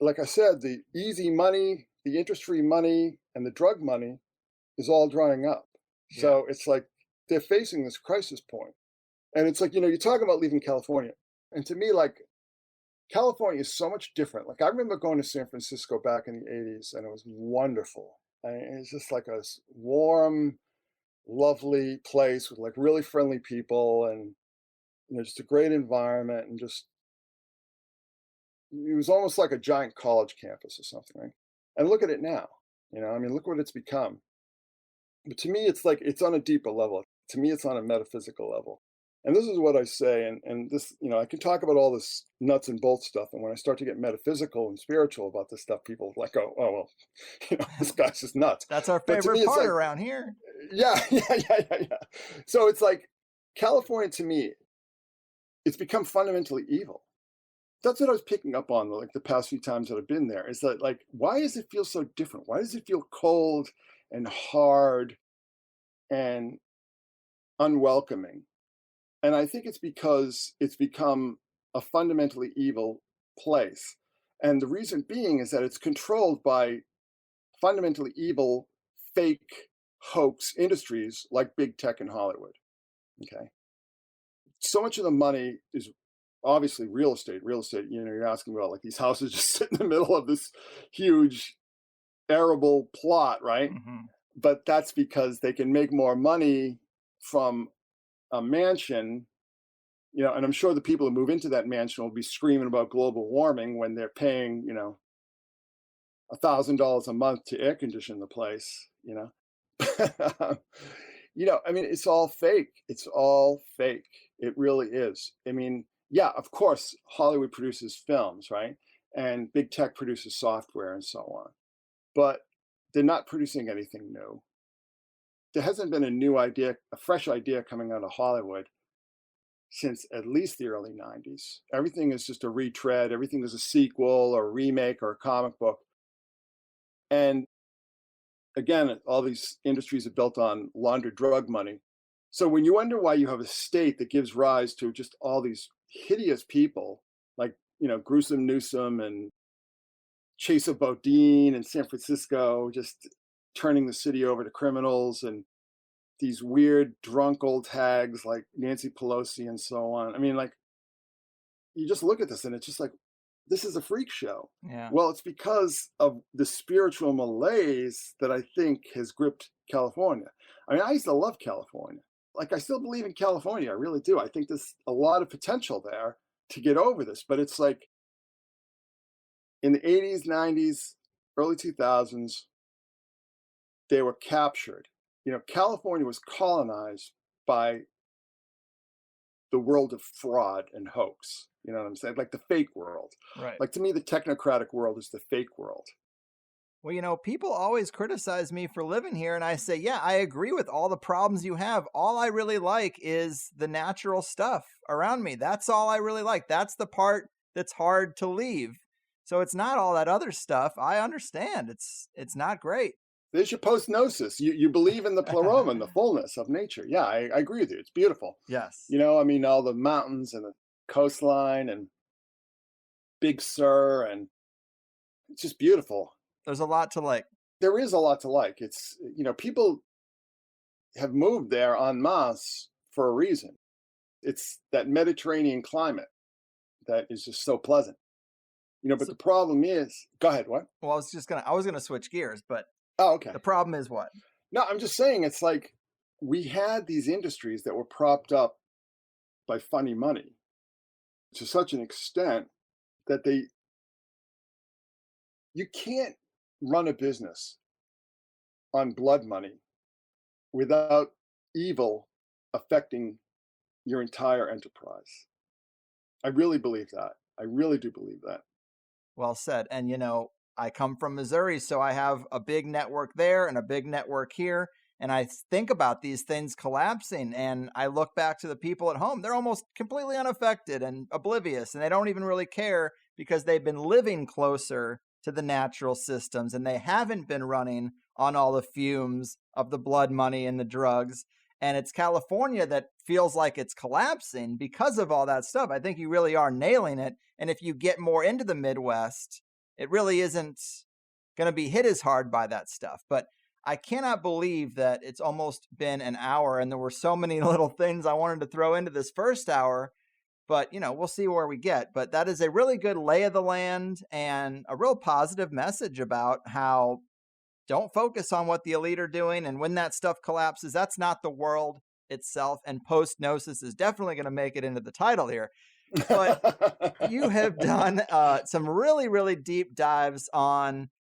like I said, the easy money, the interest-free money, and the drug money is all drying up. Yeah. So it's like they're facing this crisis point. And it's like, you're talking about leaving California. And to me, like, California is so much different. Like, I remember going to San Francisco back in the 80s, and it was wonderful. And it's just like a warm, lovely place with like really friendly people, and just a great environment, and just it was almost like a giant college campus or something, right? And look at it now. Look what it's become. But to me, it's like it's on a deeper level. To me, it's on a metaphysical level. And this is what I say, and this, I can talk about all this nuts and bolts stuff. And when I start to get metaphysical and spiritual about this stuff, people like go, oh, well, this guy's just nuts. That's our favorite part around here. Yeah. So it's like California, to me, it's become fundamentally evil. That's what I was picking up on like the past few times that I've been there, is that like, why does it feel so different? Why does it feel cold and hard and unwelcoming? And I think it's because it's become a fundamentally evil place. And the reason being is that it's controlled by fundamentally evil, fake, hoax industries like big tech and Hollywood. Okay. So much of the money is obviously real estate. Real estate, you're asking about like these houses just sit in the middle of this huge arable plot, right? Mm-hmm. But that's because they can make more money from a mansion, and I'm sure the people who move into that mansion will be screaming about global warming when they're paying, $1,000 a month to air condition the place, I mean, it's all fake. It's all fake. It really is. I mean, yeah, of course, Hollywood produces films, right? And big tech produces software and so on. But they're not producing anything new. There hasn't been a fresh idea coming out of Hollywood since at least the early 90s. Everything is just a retread. Everything is a sequel or a remake or a comic book. And again, all these industries are built on laundered drug money. So when you wonder why you have a state that gives rise to just all these hideous people like, Gruesome Newsom and Chesa Bodine in San Francisco, just turning the city over to criminals, and these weird drunk old hags like Nancy Pelosi and so on. I mean, like, you just look at this and it's just like, this is a freak show. Yeah. Well, it's because of the spiritual malaise that I think has gripped California. I mean, I used to love California. Like, I still believe in California. I really do. I think there's a lot of potential there to get over this. But it's like in the 80s, 90s, early 2000s, they were captured. California was colonized by the world of fraud and hoax. You know what I'm saying? Like the fake world. Right. Like, to me, the technocratic world is the fake world. Well, people always criticize me for living here, and I say, yeah, I agree with all the problems you have. All I really like is the natural stuff around me. That's all I really like. That's the part that's hard to leave. So it's not all that other stuff. I understand. It's not great. There's your post-gnosis. You believe in the pleroma and the fullness of nature. Yeah, I agree with you. It's beautiful. Yes. I mean, all the mountains and the coastline and Big Sur, and it's just beautiful. There's a lot to like. There is a lot to like. It's, people have moved there en masse for a reason. It's that Mediterranean climate that is just so pleasant. But the problem is, go ahead, what? Well, I was gonna switch gears, but oh, okay. The problem is what? No, I'm just saying, it's like we had these industries that were propped up by funny money to such an extent that you can't run a business on blood money without evil affecting your entire enterprise. I really believe that. I really do believe that. Well said. And, I come from Missouri, so I have a big network there and a big network here. And I think about these things collapsing, and I look back to the people at home. They're almost completely unaffected and oblivious, and they don't even really care because they've been living closer to the natural systems, and they haven't been running on all the fumes of the blood money and the drugs. And it's California that feels like it's collapsing because of all that stuff. I think you really are nailing it. And if you get more into the Midwest, it really isn't going to be hit as hard by that stuff. But I cannot believe that it's almost been an hour and there were so many little things I wanted to throw into this first hour. But, we'll see where we get. But that is a really good lay of the land and a real positive message about how don't focus on what the elite are doing. And when that stuff collapses, that's not the world itself. And post-gnosis is definitely going to make it into the title here. But you have done some really, really deep dives on,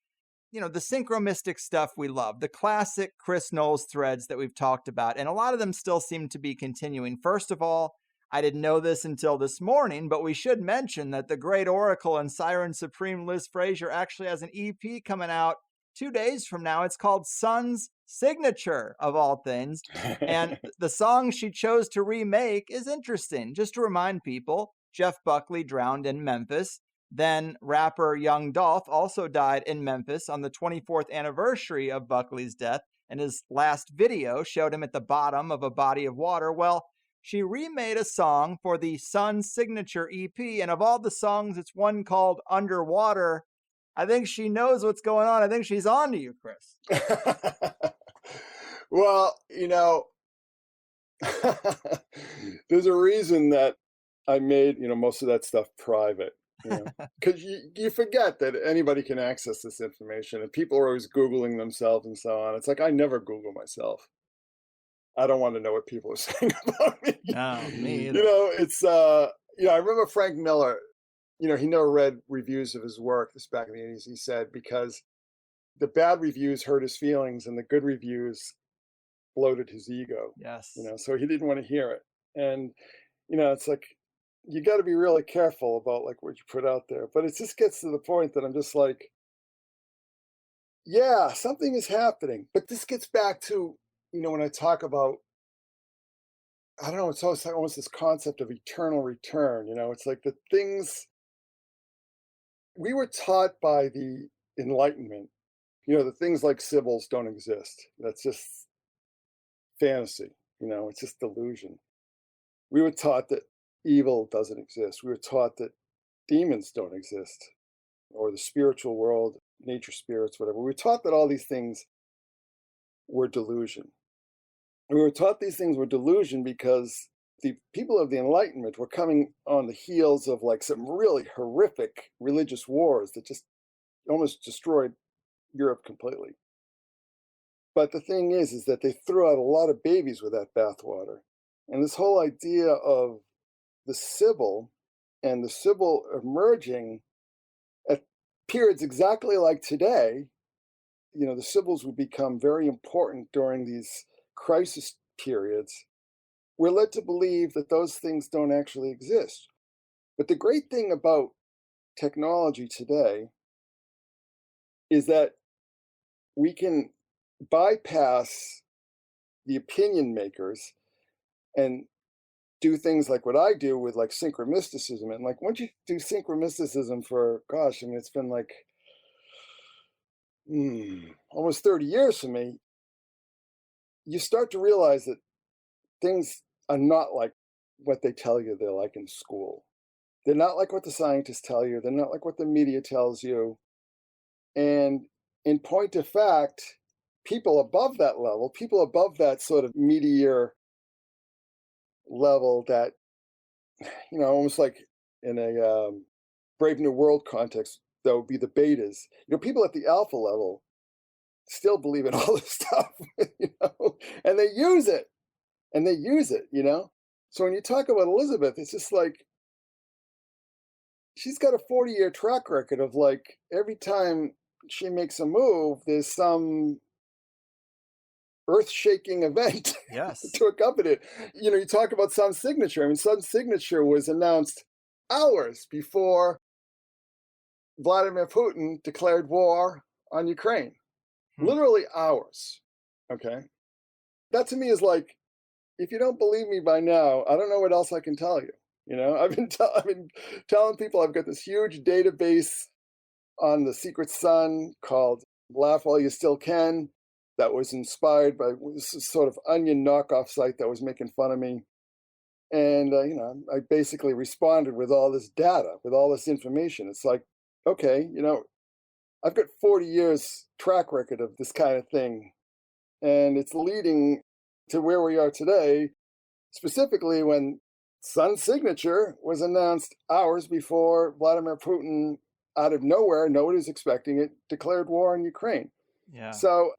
the synchromystic stuff we love, the classic Chris Knowles threads that we've talked about. And a lot of them still seem to be continuing. First of all, I didn't know this until this morning, but we should mention that the great Oracle and Siren Supreme Liz Frazier actually has an EP coming out 2 days from now. It's called Sun's Signature, of all things. And the song she chose to remake is interesting. Just to remind people, Jeff Buckley drowned in Memphis. Then rapper Young Dolph also died in Memphis on the 24th anniversary of Buckley's death. And his last video showed him at the bottom of a body of water. Well, she remade a song for the Sun Signature EP, and of all the songs, it's one called Underwater. I think she knows what's going on. I think she's on to you, Chris. Well, there's a reason that I made, most of that stuff private, because you forget that anybody can access this information, and people are always Googling themselves and so on. It's like, I never Google myself. I don't want to know what people are saying about me. No, me either. It's, I remember Frank Miller, he never read reviews of his work this back in the 80s. He said, because the bad reviews hurt his feelings and the good reviews bloated his ego. Yes. So he didn't want to hear it. And, it's like, you got to be really careful about like what you put out there. But it just gets to the point that I'm just like, yeah, something is happening. But this gets back to, when I talk about, I don't know, it's almost this concept of eternal return. It's like the things we were taught by the Enlightenment, the things like Sibyls don't exist. That's just fantasy, it's just delusion. We were taught that evil doesn't exist. We were taught that demons don't exist, or the spiritual world, nature spirits, whatever. We were taught that all these things were delusion. We were taught these things were delusion because the people of the Enlightenment were coming on the heels of like some really horrific religious wars that just almost destroyed Europe completely. But the thing is that they threw out a lot of babies with that bathwater. And this whole idea of the Sibyl and the Sibyl emerging at periods exactly like today, the Sibyls would become very important during these crisis periods. We're led to believe that those things don't actually exist. But the great thing about technology today is that we can bypass the opinion makers and do things like what I do with like synchromysticism. And like once you do synchromysticism for, gosh, I mean, it's been like almost 30 years for me, you start to realize that things are not like what they tell you they're like in school. They're not like what the scientists tell you. They're not like what the media tells you. And in point of fact, people above that level, people above that sort of meteor level that, almost like in a Brave New World context, that would be the betas. People at the alpha level still believe in all this stuff, and they use it. So when you talk about Elizabeth, it's just like, she's got a 40-year track record of like, every time she makes a move, there's some earth-shaking event to accompany it. You talk about Sun Signature. I mean, Sun Signature was announced hours before Vladimir Putin declared war on Ukraine. Literally hours. Okay. That to me is like, if you don't believe me by now, I don't know what else I can tell you. I've been telling people I've got this huge database on the Secret Sun called Laugh While You Still Can, that was inspired by this sort of Onion knockoff site that was making fun of me. And, I basically responded with all this data, with all this information. It's like, okay, I've got 40 years track record of this kind of thing. And it's leading to where we are today, specifically when Sun Signature was announced hours before Vladimir Putin, out of nowhere, nobody was expecting it, declared war on Ukraine. Yeah. So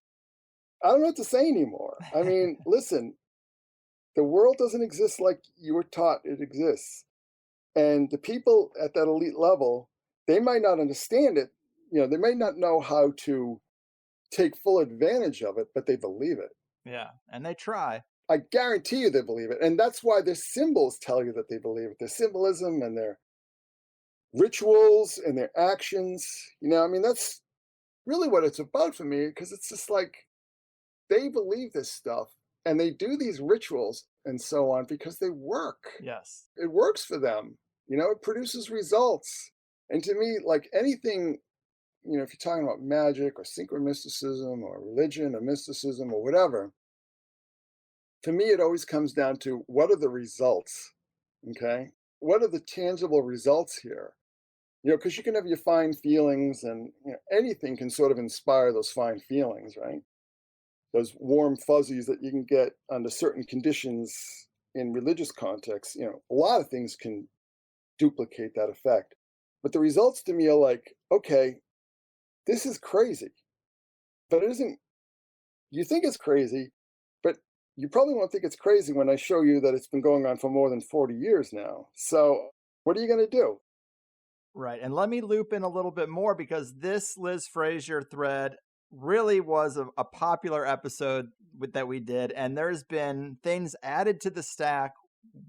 I don't know what to say anymore. I mean, listen, the world doesn't exist like you were taught it exists. And the people at that elite level, they might not understand it. They may not know how to take full advantage of it, but they believe it. Yeah, and they try. I guarantee you they believe it. And that's why their symbols tell you that they believe it. Their symbolism and their rituals and their actions. That's really what it's about for me, because it's just like, they believe this stuff and they do these rituals and so on because they work. Yes. It works for them. It produces results. And to me, like anything, if you're talking about magic or synchromysticism or religion or mysticism or whatever, to me, it always comes down to what are the results? Okay. What are the tangible results here? Because you can have your fine feelings and anything can sort of inspire those fine feelings, right? Those warm fuzzies that you can get under certain conditions in religious contexts. A lot of things can duplicate that effect. But the results to me are like, okay, this is crazy. But it isn't, you think it's crazy, but you probably won't think it's crazy when I show you that it's been going on for more than 40 years now. So what are you going to do? Right. And let me loop in a little bit more because this Liz Frazier thread really was a popular episode that we did. And there's been things added to the stack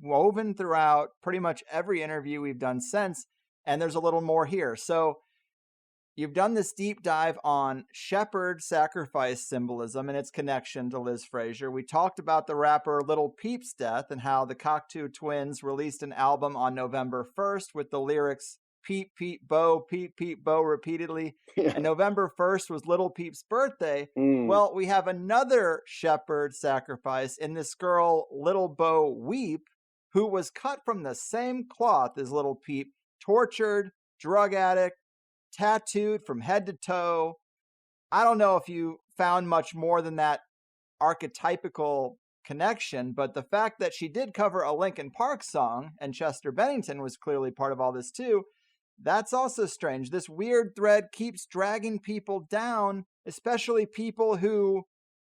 woven throughout pretty much every interview we've done since. And there's a little more here. So you've done this deep dive on shepherd sacrifice symbolism and its connection to Liz Frazier. We talked about the rapper Little Peep's death and how the Cocteau Twins released an album on November 1st with the lyrics Peep, Peep, Bo, repeatedly. Yeah. And November 1st was Little Peep's birthday. Mm. Well, we have another shepherd sacrifice in this girl, Little Bo Weep, who was cut from the same cloth as Little Peep, tortured, drug addict, tattooed from head to toe. I don't know if you found much more than that archetypical connection, but the fact that she did cover a Linkin Park song and Chester Bennington was clearly part of all this too, that's also strange. This weird thread keeps dragging people down, especially people who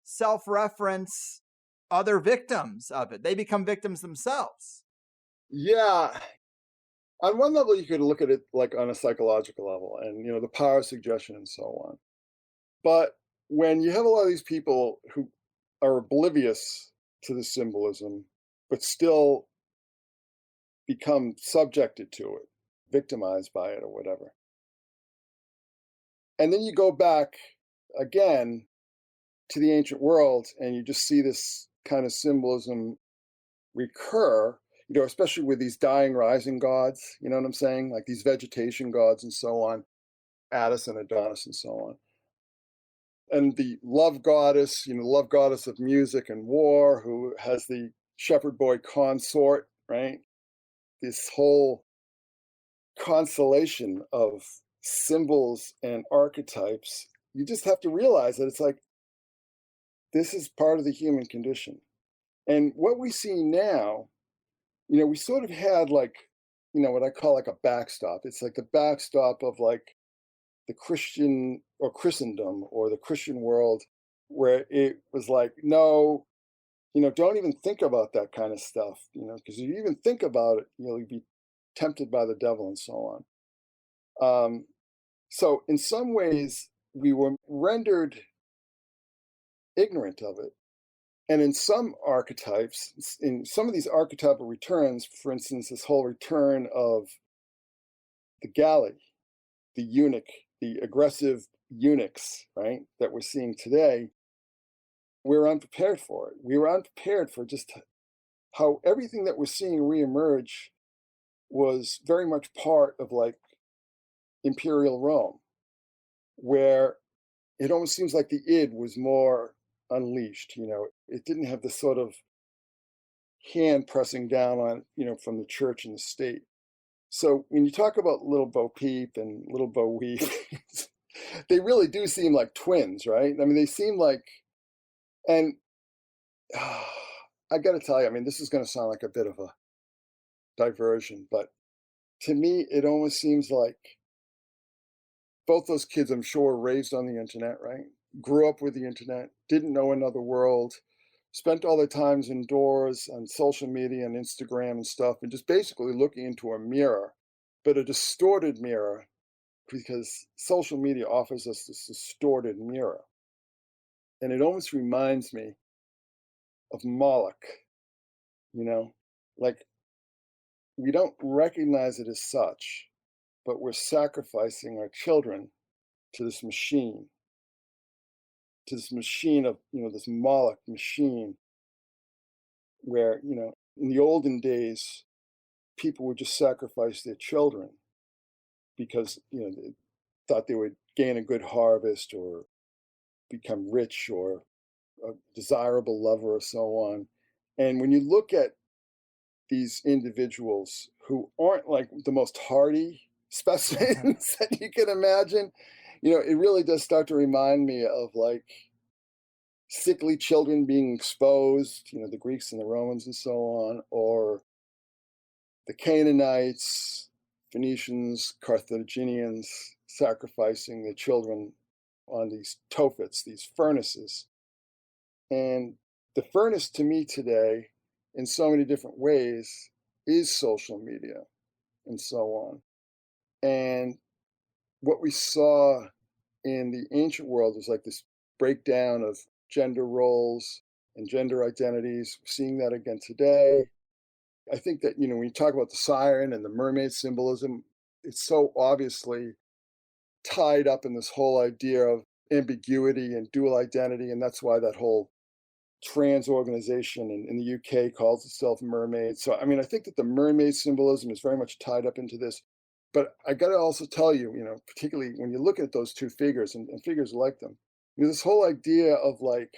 self-reference other victims of it. They become victims themselves. Yeah. On one level, you could look at it like on a psychological level and, the power of suggestion and so on. But when you have a lot of these people who are oblivious to the symbolism, but still become subjected to it, victimized by it or whatever. And then you go back again to the ancient world and you just see this kind of symbolism recur, especially with these dying rising gods, you know what I'm saying? Like these vegetation gods and so on, Attis and Adonis and so on. And the love goddess, love goddess of music and war, who has the shepherd boy consort, right? This whole constellation of symbols and archetypes, you just have to realize that it's like, this is part of the human condition. And what we see now, we sort of had like, what I call like a backstop. It's like the backstop of like the Christian or Christendom or the Christian world, where it was like, no, don't even think about that kind of stuff, because if you even think about it, you'll be tempted by the devil and so on. So in some ways, we were rendered ignorant of it. And in some archetypes, in some of these archetypal returns, for instance, this whole return of the galley, the eunuch, the aggressive eunuchs, right, that we're seeing today, we're unprepared for it. We were unprepared for just how everything that we're seeing reemerge was very much part of like imperial Rome, where it almost seems like the id was more unleashed. It didn't have the sort of hand pressing down on, from the church and the state. So when you talk about Little Bo Peep and Little Bo Weep, they really do seem like twins, right? I mean, they seem like, and I got to tell you, this is going to sound like a bit of a diversion, but to me, it almost seems like both those kids, I'm sure, were raised on the internet, right? Grew up with the internet, didn't know another world, spent all their times indoors on social media and Instagram and stuff, and just basically looking into a mirror, but a distorted mirror, because social media offers us this distorted mirror. And it almost reminds me of Moloch, like we don't recognize it as such, but we're sacrificing our children to this machine of, this Moloch machine, where, in the olden days, people would just sacrifice their children because, they thought they would gain a good harvest or become rich or a desirable lover or so on. And when you look at these individuals who aren't like the most hardy specimens that you can imagine, it really does start to remind me of like sickly children being exposed, the Greeks and the Romans and so on, or the Canaanites, Phoenicians, Carthaginians sacrificing the children on these tophets, these furnaces. And the furnace to me today, in so many different ways, is social media and so on. And what we saw in the ancient world was like this breakdown of gender roles and gender identities. We're seeing that again today. I think that, when you talk about the siren and the mermaid symbolism, it's so obviously tied up in this whole idea of ambiguity and dual identity. And that's why that whole trans organization in the UK calls itself Mermaid. So, I think that the mermaid symbolism is very much tied up into this. But I got to also tell you, particularly when you look at those two figures and figures like them, this whole idea of like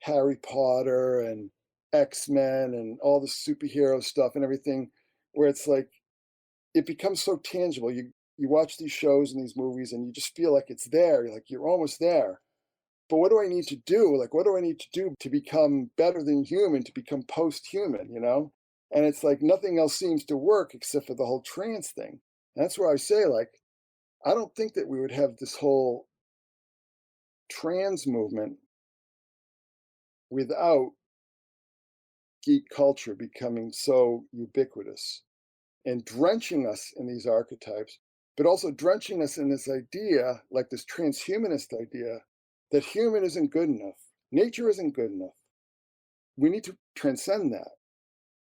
Harry Potter and X-Men and all the superhero stuff and everything, where it's like, it becomes so tangible. You watch these shows and these movies and you just feel like it's there. You're almost there. But what do I need to do? Like, what do I need to do to become better than human, to become post-human, And it's like nothing else seems to work except for the whole trans thing. And that's where I say, like, I don't think that we would have this whole trans movement without geek culture becoming so ubiquitous and drenching us in these archetypes, but also drenching us in this idea, like this transhumanist idea, that human isn't good enough. Nature isn't good enough. We need to transcend that.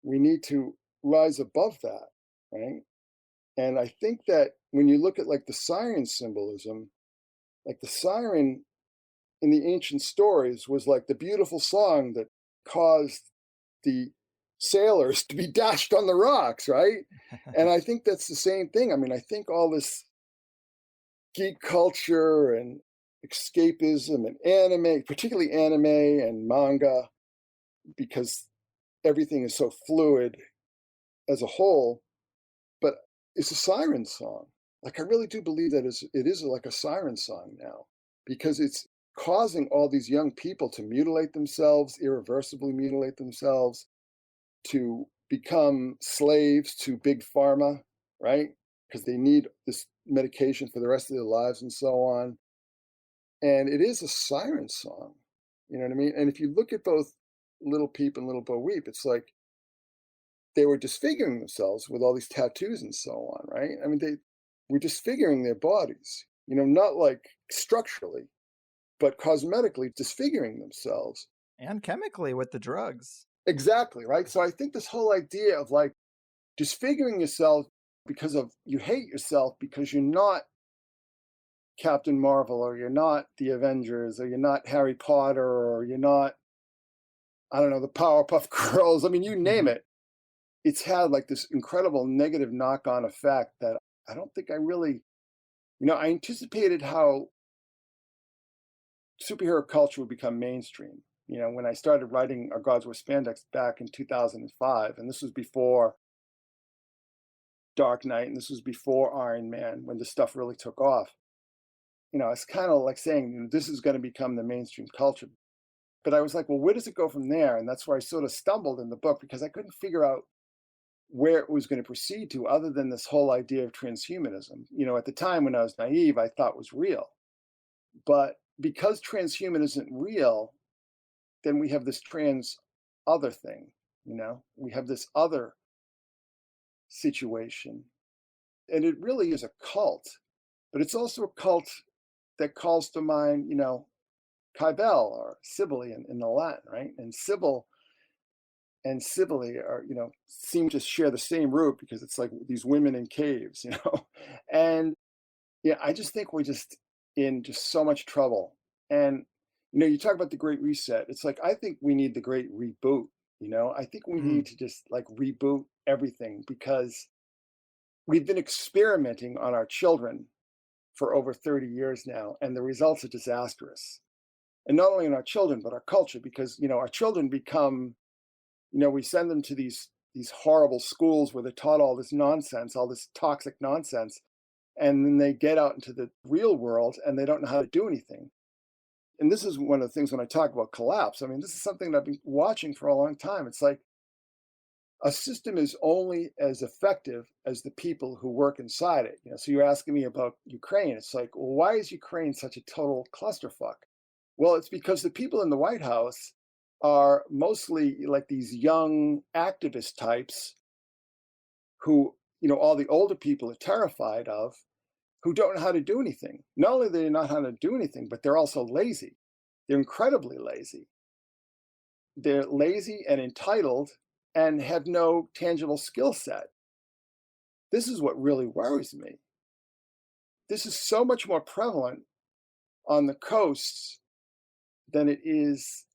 We need to rise above that, right? And I think that when you look at like the siren symbolism, like the siren in the ancient stories was like the beautiful song that caused the sailors to be dashed on the rocks, right? And I think that's the same thing. I think all this geek culture and escapism and anime, particularly anime and manga, because everything is so fluid as a whole, but it's a siren song. Like, I really do believe that it is like a siren song now, because it's causing all these young people to mutilate themselves, irreversibly mutilate themselves, to become slaves to big pharma, right? Because they need this medication for the rest of their lives and so on. And it is a siren song, you know what I mean? And if you look at both Little Peep and Little Bo Weep, it's like they were disfiguring themselves with all these tattoos and so on, right? They were disfiguring their bodies, not like structurally, but cosmetically disfiguring themselves. And chemically with the drugs. Exactly, right? So I think this whole idea of like disfiguring yourself because of you hate yourself because you're not Captain Marvel, or you're not the Avengers, or you're not Harry Potter, or you're not, I don't know, the Powerpuff Girls. You name it. It's had like this incredible negative knock-on effect that I don't think I really, I anticipated how superhero culture would become mainstream. When I started writing Our Gods Wear Spandex back in 2005, and this was before Dark Knight, and this was before Iron Man, when this stuff really took off. It's kind of like saying, this is going to become the mainstream culture. But I was like, well, where does it go from there? And that's where I sort of stumbled in the book, because I couldn't figure out where it was going to proceed to, other than this whole idea of transhumanism. At the time when I was naive, I thought was real. But because transhuman isn't real, then we have this trans other thing, we have this other situation. And it really is a cult, but it's also a cult that calls to mind, Cybele or Cybele in the Latin, right? And Sibyl and Cybele are, seem to share the same root, because it's like these women in caves, And I just think we're just in just so much trouble. And, you talk about the Great Reset. It's like, I think we need the Great Reboot, I think we need to just like reboot everything, because we've been experimenting on our children for over 30 years now, and the results are disastrous. And not only in our children, but our culture, because, our children become We send them to these horrible schools where they're taught all this nonsense, all this toxic nonsense, and then they get out into the real world and they don't know how to do anything. And this is one of the things when I talk about collapse. I mean, this is something that I've been watching for a long time. It's like a system is only as effective as the people who work inside it. So you're asking me about Ukraine. It's like, well, why is Ukraine such a total clusterfuck? Well, it's because the people in the White House are mostly like these young activist types who, all the older people are terrified of, who don't know how to do anything. Not only do they not know how to do anything, but they're also lazy. They're incredibly lazy. They're lazy and entitled and have no tangible skill set. This is what really worries me. This is so much more prevalent on the coasts than it is,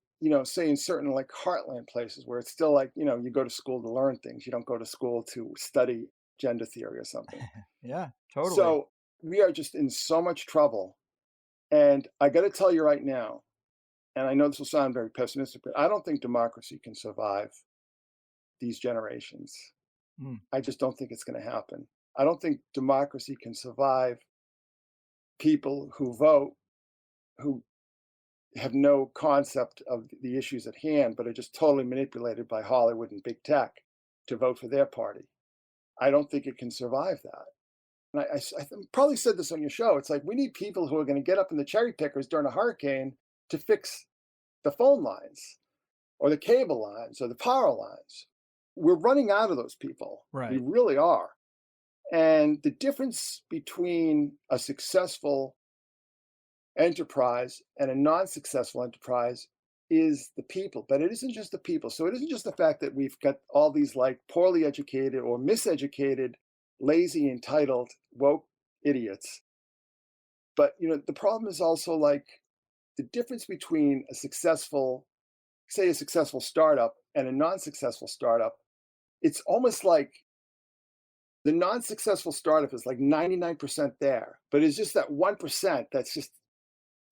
say in certain like heartland places where it's still like, you go to school to learn things. You don't go to school to study gender theory or something. Yeah, totally. So we are just in so much trouble. And I got to tell you right now, and I know this will sound very pessimistic, but I don't think democracy can survive these generations. I just don't think it's going to happen. I don't think democracy can survive people who vote, who have no concept of the issues at hand, but are just totally manipulated by Hollywood and big tech to vote for their party. I don't think it can survive that. And I probably said this on your show. It's like we need people who are going to get up in the cherry pickers during a hurricane to fix the phone lines or the cable lines or the power lines. We're running out of those people. Right. We really are. And the difference between a successful enterprise and a non-successful enterprise is the people. But it isn't just the people. So it isn't just the fact that we've got all these like poorly educated or miseducated, lazy, entitled, woke idiots. But, the problem is also like the difference between a successful startup and a non-successful startup. It's almost like the non-successful startup is like 99% there, but it's just that 1% that's just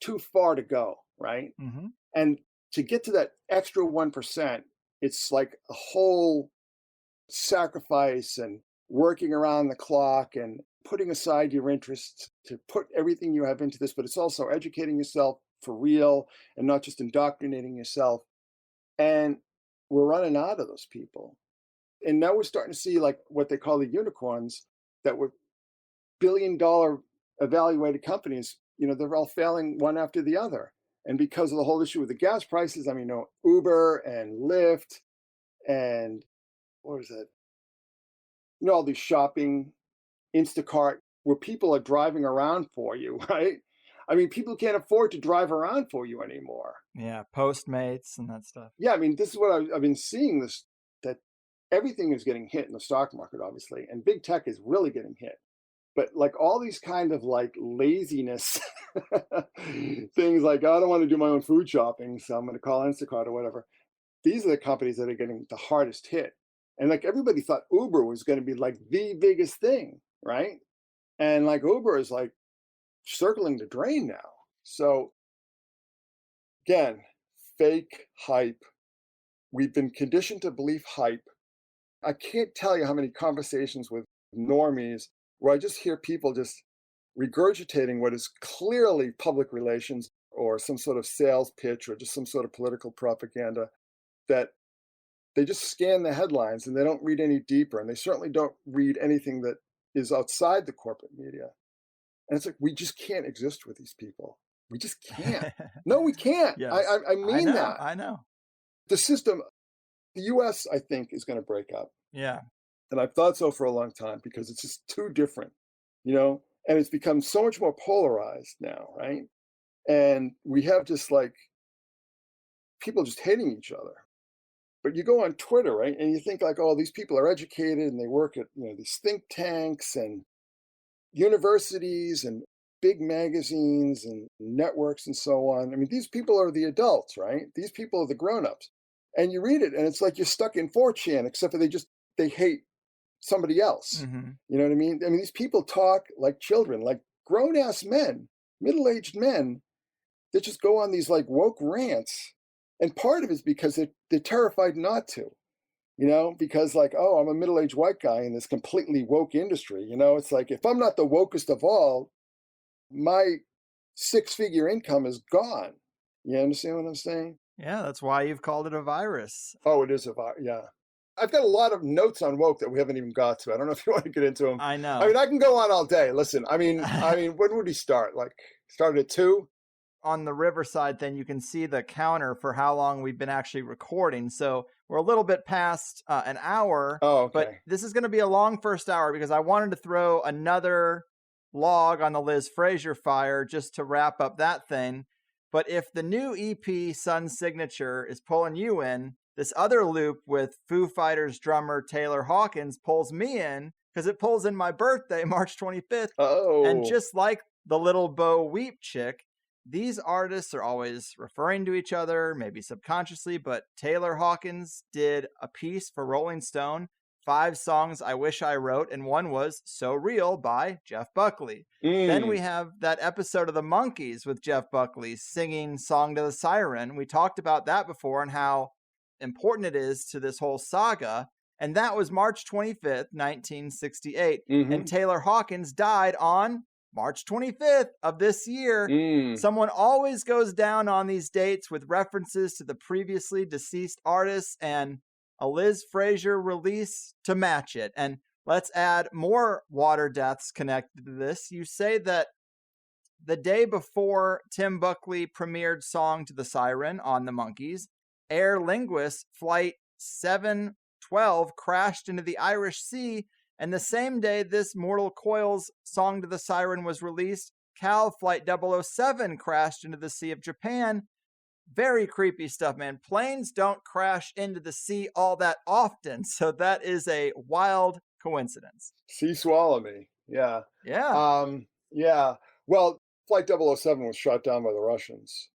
too far to go, right? Mm-hmm. And to get to that extra 1%, it's like a whole sacrifice and working around the clock and putting aside your interests to put everything you have into this, but it's also educating yourself for real and not just indoctrinating yourself. And we're running out of those people. And now we're starting to see like what they call the unicorns that were billion-dollar evaluated companies. They're all failing one after the other. And because of the whole issue with the gas prices, I mean, Uber and Lyft and what is it? All these shopping, Instacart, where people are driving around for you, right? I mean, people can't afford to drive around for you anymore. Yeah, Postmates and that stuff. Yeah, I mean, this is what I've been seeing, that everything is getting hit in the stock market, obviously, and big tech is really getting hit. But like all these kind of like laziness things like, I don't want to do my own food shopping, so I'm going to call Instacart or whatever. These are the companies that are getting the hardest hit. And like everybody thought Uber was going to be like the biggest thing, right? And like Uber is like circling the drain now. So again, fake hype. We've been conditioned to believe hype. I can't tell you how many conversations with normies where I just hear people just regurgitating what is clearly public relations or some sort of sales pitch or just some sort of political propaganda, that they just scan the headlines and they don't read any deeper. And they certainly don't read anything that is outside the corporate media. And it's like, we just can't exist with these people. We just can't. No, we can't. Yes. I mean that. I know. The system, the US, I think, is going to break up. Yeah. And I've thought so for a long time because it's just too different, and it's become so much more polarized now, right? And we have just like people just hating each other. But you go on Twitter, right? And you think like, oh, these people are educated and they work at, these think tanks and universities and big magazines and networks and so on. I mean, these people are the adults, right? These people are the grown-ups. And you read it and it's like you're stuck in 4chan, except for they hate somebody else. Mm-hmm. You know what I mean? I mean, these people talk like children, like grown-ass men, middle-aged men that just go on these like woke rants. And part of it is because they're terrified not to. because like, oh, I'm a middle-aged white guy in this completely woke industry. It's like, if I'm not the wokest of all, my six-figure income is gone. You understand what I'm saying? Yeah, that's why you've called it a virus. Oh, it is a virus. Yeah. I've got a lot of notes on woke that we haven't even got to. I don't know if you want to get into them. I know. I mean, I can go on all day. Listen, I mean, when would he start? Like, started at 2? On the Riverside thing, you can see the counter for how long we've been actually recording. So we're a little bit past an hour. Oh, okay. But this is going to be a long first hour because I wanted to throw another log on the Liz Fraser fire just to wrap up that thing. But if the new EP, Sun Signature, is pulling you in, this other loop with Foo Fighters drummer Taylor Hawkins pulls me in because it pulls in my birthday, March 25th. Oh. And just like the Little Bo Weep chick, these artists are always referring to each other, maybe subconsciously, but Taylor Hawkins did a piece for Rolling Stone, 5 songs I wish I wrote, and one was So Real by Jeff Buckley. Then we have that episode of The Monkees with Jeff Buckley singing Song to the Siren. We talked about that before and how important it is to this whole saga. And that was March 25th, 1968. And Taylor Hawkins died on March 25th of this year. Someone always goes down on these dates with references to the previously deceased artists and a Liz Fraser release to match it. And let's add more water deaths connected to this. You say that the day before Tim Buckley premiered Song to the Siren on the Monkees, Aer Lingus Flight 712 crashed into the Irish Sea. And the same day this Mortal Coil's Song to the Siren was released, Cal Flight 007 crashed into the Sea of Japan. Very creepy stuff, man. Planes don't crash into the sea all that often, so that is a wild coincidence. Sea swallow me. Yeah. Yeah. Yeah. Well, Flight 007 was shot down by the Russians.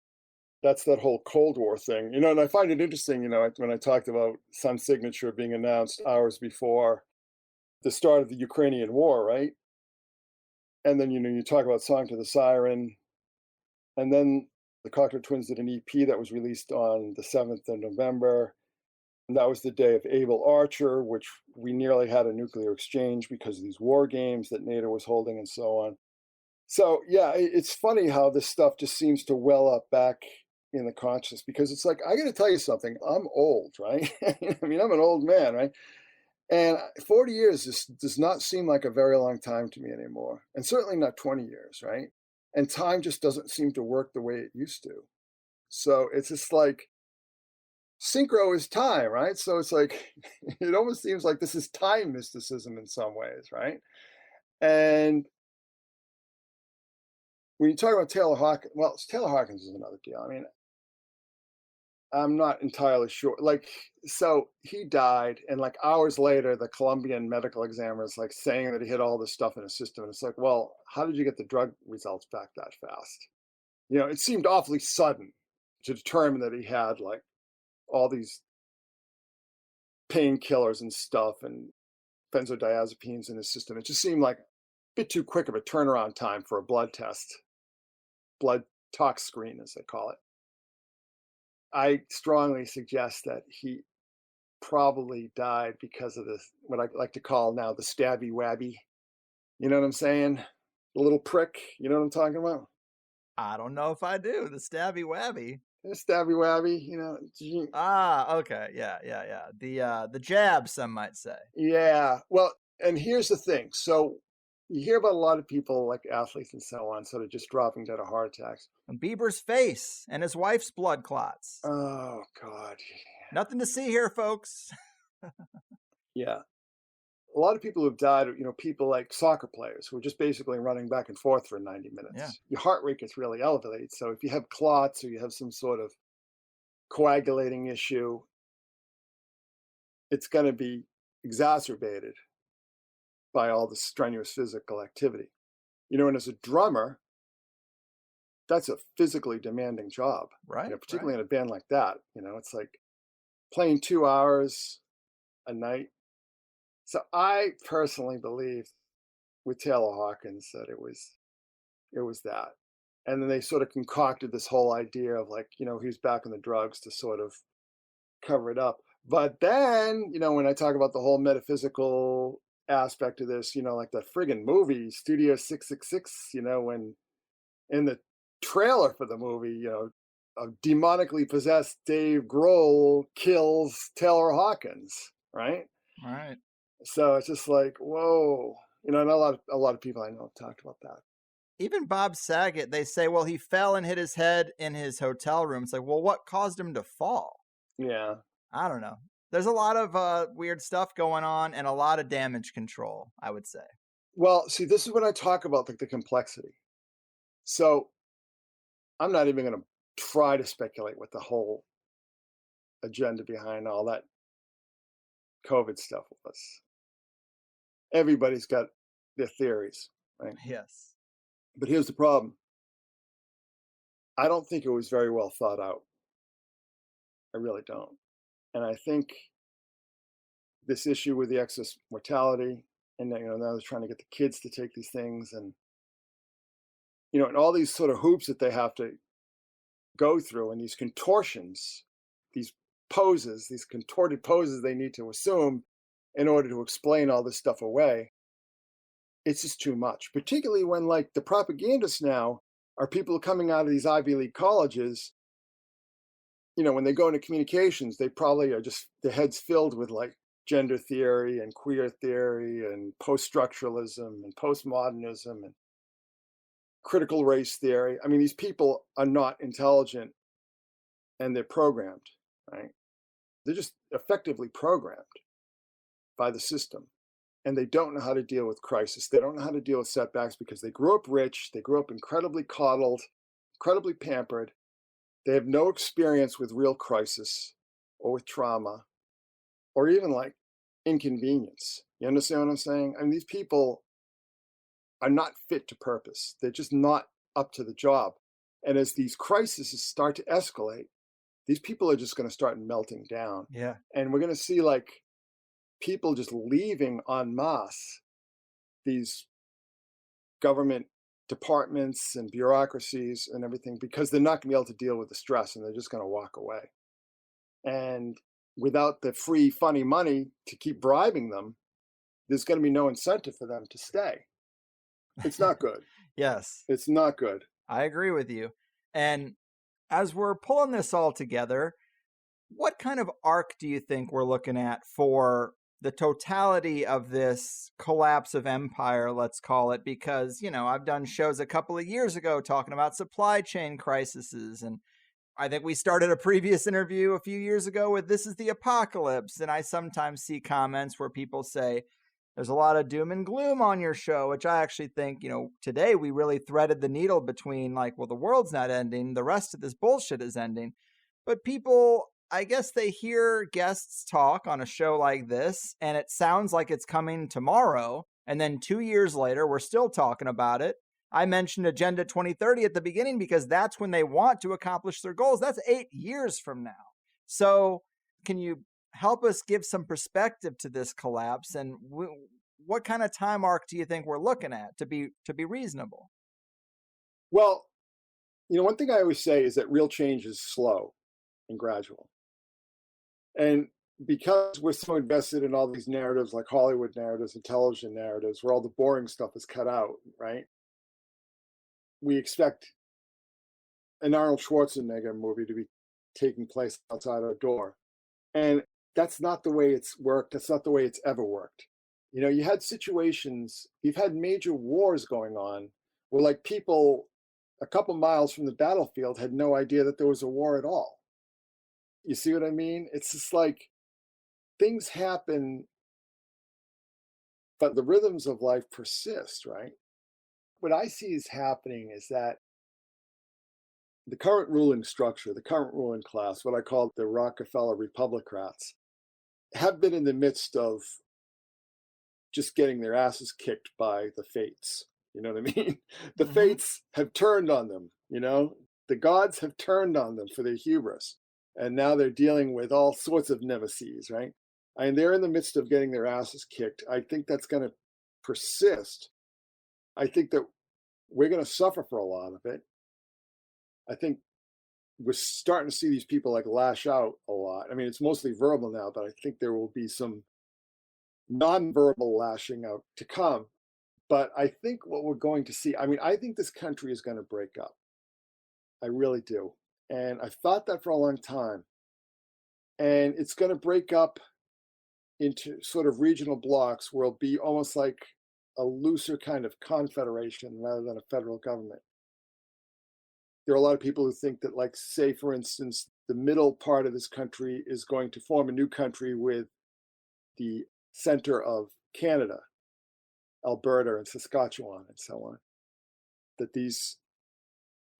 That's that whole Cold War thing. And I find it interesting, when I talked about Sun Signature being announced hours before the start of the Ukrainian war, right? And then, you talk about Song to the Siren, and then the Cocteau Twins did an EP that was released on the 7th of November. And that was the day of Able Archer, which we nearly had a nuclear exchange because of these war games that NATO was holding and so on. So, yeah, it's funny how this stuff just seems to well up back in the consciousness, because it's like, I got to tell you something, I'm old, right? I mean, I'm an old man, right? And 40 years just does not seem like a very long time to me anymore. And certainly not 20 years, right? And time just doesn't seem to work the way it used to. So it's just like, synchro is time, right? So it's like, it almost seems like this is time mysticism in some ways, right? And when you talk about Taylor Hawkins, well, Taylor Hawkins is another deal. I mean, I'm not entirely sure. Like, so he died, and like hours later, the Colombian medical examiner is like saying that he had all this stuff in his system. And it's like, well, how did you get the drug results back that fast? It seemed awfully sudden to determine that he had like all these painkillers and stuff and benzodiazepines in his system. It just seemed like a bit too quick of a turnaround time for a blood test, blood tox screen, as they call it. I strongly suggest that he probably died because of this, what I like to call now the stabby wabby. You know what I'm saying? The little prick. You know what I'm talking about? I don't know if I do. The stabby wabby. The stabby wabby, Ah, okay. Yeah. The jab, some might say. Yeah. Well, and here's the thing. So you hear about a lot of people, like athletes and so on, sort of just dropping dead of heart attacks. And Bieber's face and his wife's blood clots. Oh, God. Nothing to see here, folks. Yeah. A lot of people who've died, people like soccer players who are just basically running back and forth for 90 minutes. Yeah. Your heart rate gets really elevated. So if you have clots or you have some sort of coagulating issue, it's going to be exacerbated by all the strenuous physical activity. And as a drummer, that's a physically demanding job. Right. Particularly in a band like that. It's like playing 2 hours a night. So I personally believe with Taylor Hawkins that it was that. And then they sort of concocted this whole idea of like, he was back on the drugs to sort of cover it up. But then, when I talk about the whole metaphysical aspect of this, like the friggin' movie Studio 666, when in the trailer for the movie, a demonically possessed Dave Grohl kills Taylor Hawkins, right? Right. So it's just like, whoa, and a lot of people I know have talked about that. Even Bob Saget, they say, well, he fell and hit his head in his hotel room. It's like, well, what caused him to fall? Yeah. I don't know. There's a lot of weird stuff going on and a lot of damage control, I would say. Well, see, this is when I talk about the complexity. So I'm not even going to try to speculate what the whole agenda behind all that COVID stuff was. Everybody's got their theories, right? Yes. But here's the problem. I don't think it was very well thought out. I really don't. And I think this issue with the excess mortality, and now they're trying to get the kids to take these things, and and all these sort of hoops that they have to go through, and these contortions, these poses, these contorted poses they need to assume in order to explain all this stuff away. It's just too much, particularly when like the propagandists now are people coming out of these Ivy League colleges. When they go into communications, they probably are just their heads filled with like gender theory and queer theory and post-structuralism and postmodernism and critical race theory. I mean, these people are not intelligent and they're programmed, right? They're just effectively programmed by the system. And they don't know how to deal with crisis. They don't know how to deal with setbacks because they grew up rich. They grew up incredibly coddled, incredibly pampered. They have no experience with real crisis or with trauma or even like inconvenience. You understand what I'm saying? I mean, these people are not fit to purpose. They're just not up to the job. And as these crises start to escalate, these people are just going to start melting down. Yeah. And we're going to see like people just leaving en masse these government departments and bureaucracies and everything because they're not going to be able to deal with the stress and they're just going to walk away. And without the free, funny money to keep bribing them, there's going to be no incentive for them to stay. It's not good. Yes. It's not good. I agree with you. And as we're pulling this all together, what kind of arc do you think we're looking at for the totality of this collapse of empire, let's call it? Because, I've done shows a couple of years ago talking about supply chain crises. And I think we started a previous interview a few years ago with this is the apocalypse. And I sometimes see comments where people say, there's a lot of doom and gloom on your show, which I actually think, today we really threaded the needle between like, well, the world's not ending. The rest of this bullshit is ending. But people, I guess they hear guests talk on a show like this, and it sounds like it's coming tomorrow. And then 2 years later, we're still talking about it. I mentioned Agenda 2030 at the beginning because that's when they want to accomplish their goals. That's 8 years from now. So can you help us give some perspective to this collapse? And what kind of time arc do you think we're looking at to be reasonable? Well, one thing I always say is that real change is slow and gradual. And because we're so invested in all these narratives like Hollywood narratives and television narratives where all the boring stuff is cut out, right? We expect an Arnold Schwarzenegger movie to be taking place outside our door. And that's not the way it's worked. That's not the way it's ever worked. You had situations, you've had major wars going on where like people a couple miles from the battlefield had no idea that there was a war at all. You see what I mean? It's just like things happen, but the rhythms of life persist, right? What I see is happening is that the current ruling structure, the current ruling class, what I call the Rockefeller Republicrats, have been in the midst of just getting their asses kicked by the fates. You know what I mean? The fates have turned on them, the gods have turned on them for their hubris. And now they're dealing with all sorts of nemesis, right? And they're in the midst of getting their asses kicked. I think that's going to persist. I think that we're going to suffer for a lot of it. I think we're starting to see these people like lash out a lot. I mean, it's mostly verbal now, but I think there will be some non-verbal lashing out to come. But I think what we're going to see, I mean, I think this country is going to break up. I really do. And I've thought that for a long time. And it's going to break up into sort of regional blocks where it'll be almost like a looser kind of confederation rather than a federal government. There are a lot of people who think that, like, say, for instance, the middle part of this country is going to form a new country with the center of Canada, Alberta and Saskatchewan and so on. That these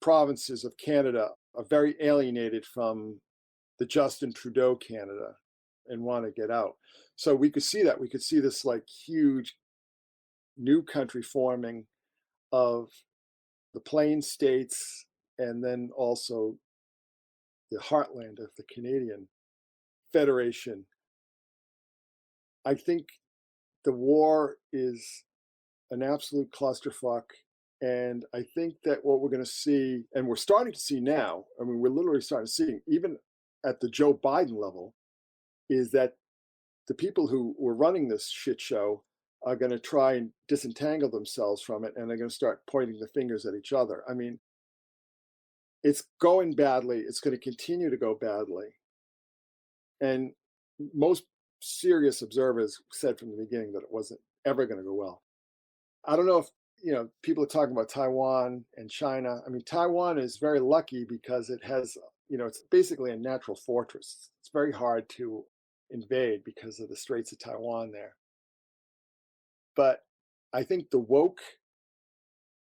provinces of Canada are very alienated from the Justin Trudeau Canada and want to get out. So we could see that. We could see this like huge new country forming of the Plain States and then also the heartland of the Canadian Federation. I think the war is an absolute clusterfuck. And I think that what we're going to see, and we're starting to see now, I mean, we're literally starting to see, even at the Joe Biden level, is that the people who were running this shit show are going to try and disentangle themselves from it, and they're going to start pointing the fingers at each other. I mean, it's going badly. It's going to continue to go badly. And most serious observers said from the beginning that it wasn't ever going to go well. I don't know if, people are talking about Taiwan and China. I mean, Taiwan is very lucky because it has, it's basically a natural fortress. It's very hard to invade because of the Straits of Taiwan there. But I think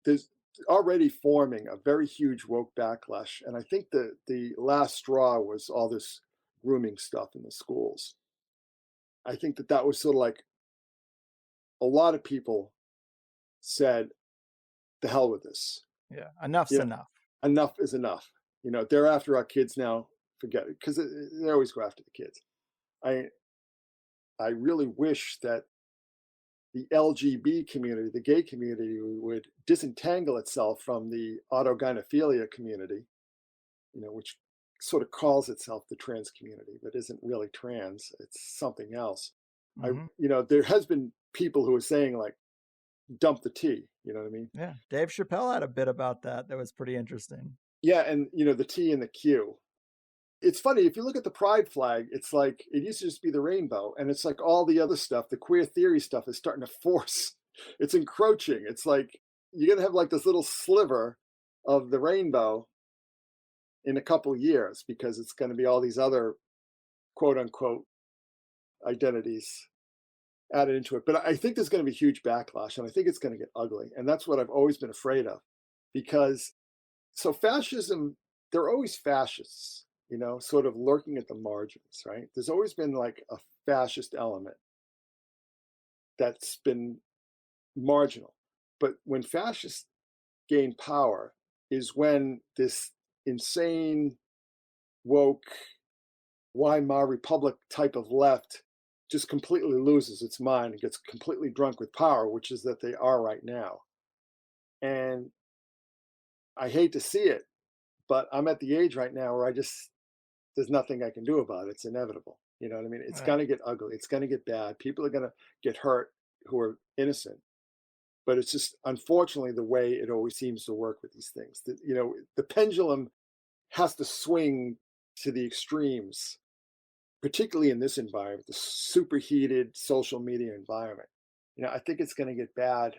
there's already forming a very huge woke backlash. And I think the last straw was all this grooming stuff in the schools. I think that was sort of like a lot of people said, the hell with this. Yeah, enough's enough. Enough is enough. They're after our kids now. Forget it, because they always go after the kids. I really wish that the LGB community, the gay community, would disentangle itself from the autogynephilia community, which sort of calls itself the trans community, but isn't really trans. It's something else. Mm-hmm. There has been people who are saying, like, dump the T, you know what I mean? Yeah, Dave Chappelle had a bit about that was pretty interesting. Yeah, and the T and the Q. It's funny, if you look at the pride flag, it's like, it used to just be the rainbow, and it's like all the other stuff, the queer theory stuff is starting to force, it's encroaching. It's like, you're going to have like this little sliver of the rainbow in a couple of years, because it's going to be all these other quote unquote identities added into it. But I think there's going to be huge backlash, and I think it's going to get ugly. And that's what I've always been afraid of, because so fascism, they're always fascists, sort of lurking at the margins, right? There's always been like a fascist element that's been marginal. But when fascists gain power is when this insane, woke, Weimar Republic type of left just completely loses its mind and gets completely drunk with power, which is that they are right now. And I hate to see it, but I'm at the age right now where there's nothing I can do about it. It's inevitable. You know what I mean? It's going to get ugly. It's going to get bad. People are going to get hurt who are innocent. But it's just, unfortunately, the way it always seems to work with these things. The pendulum has to swing to the extremes, particularly in this environment, the superheated social media environment. I think it's going to get bad.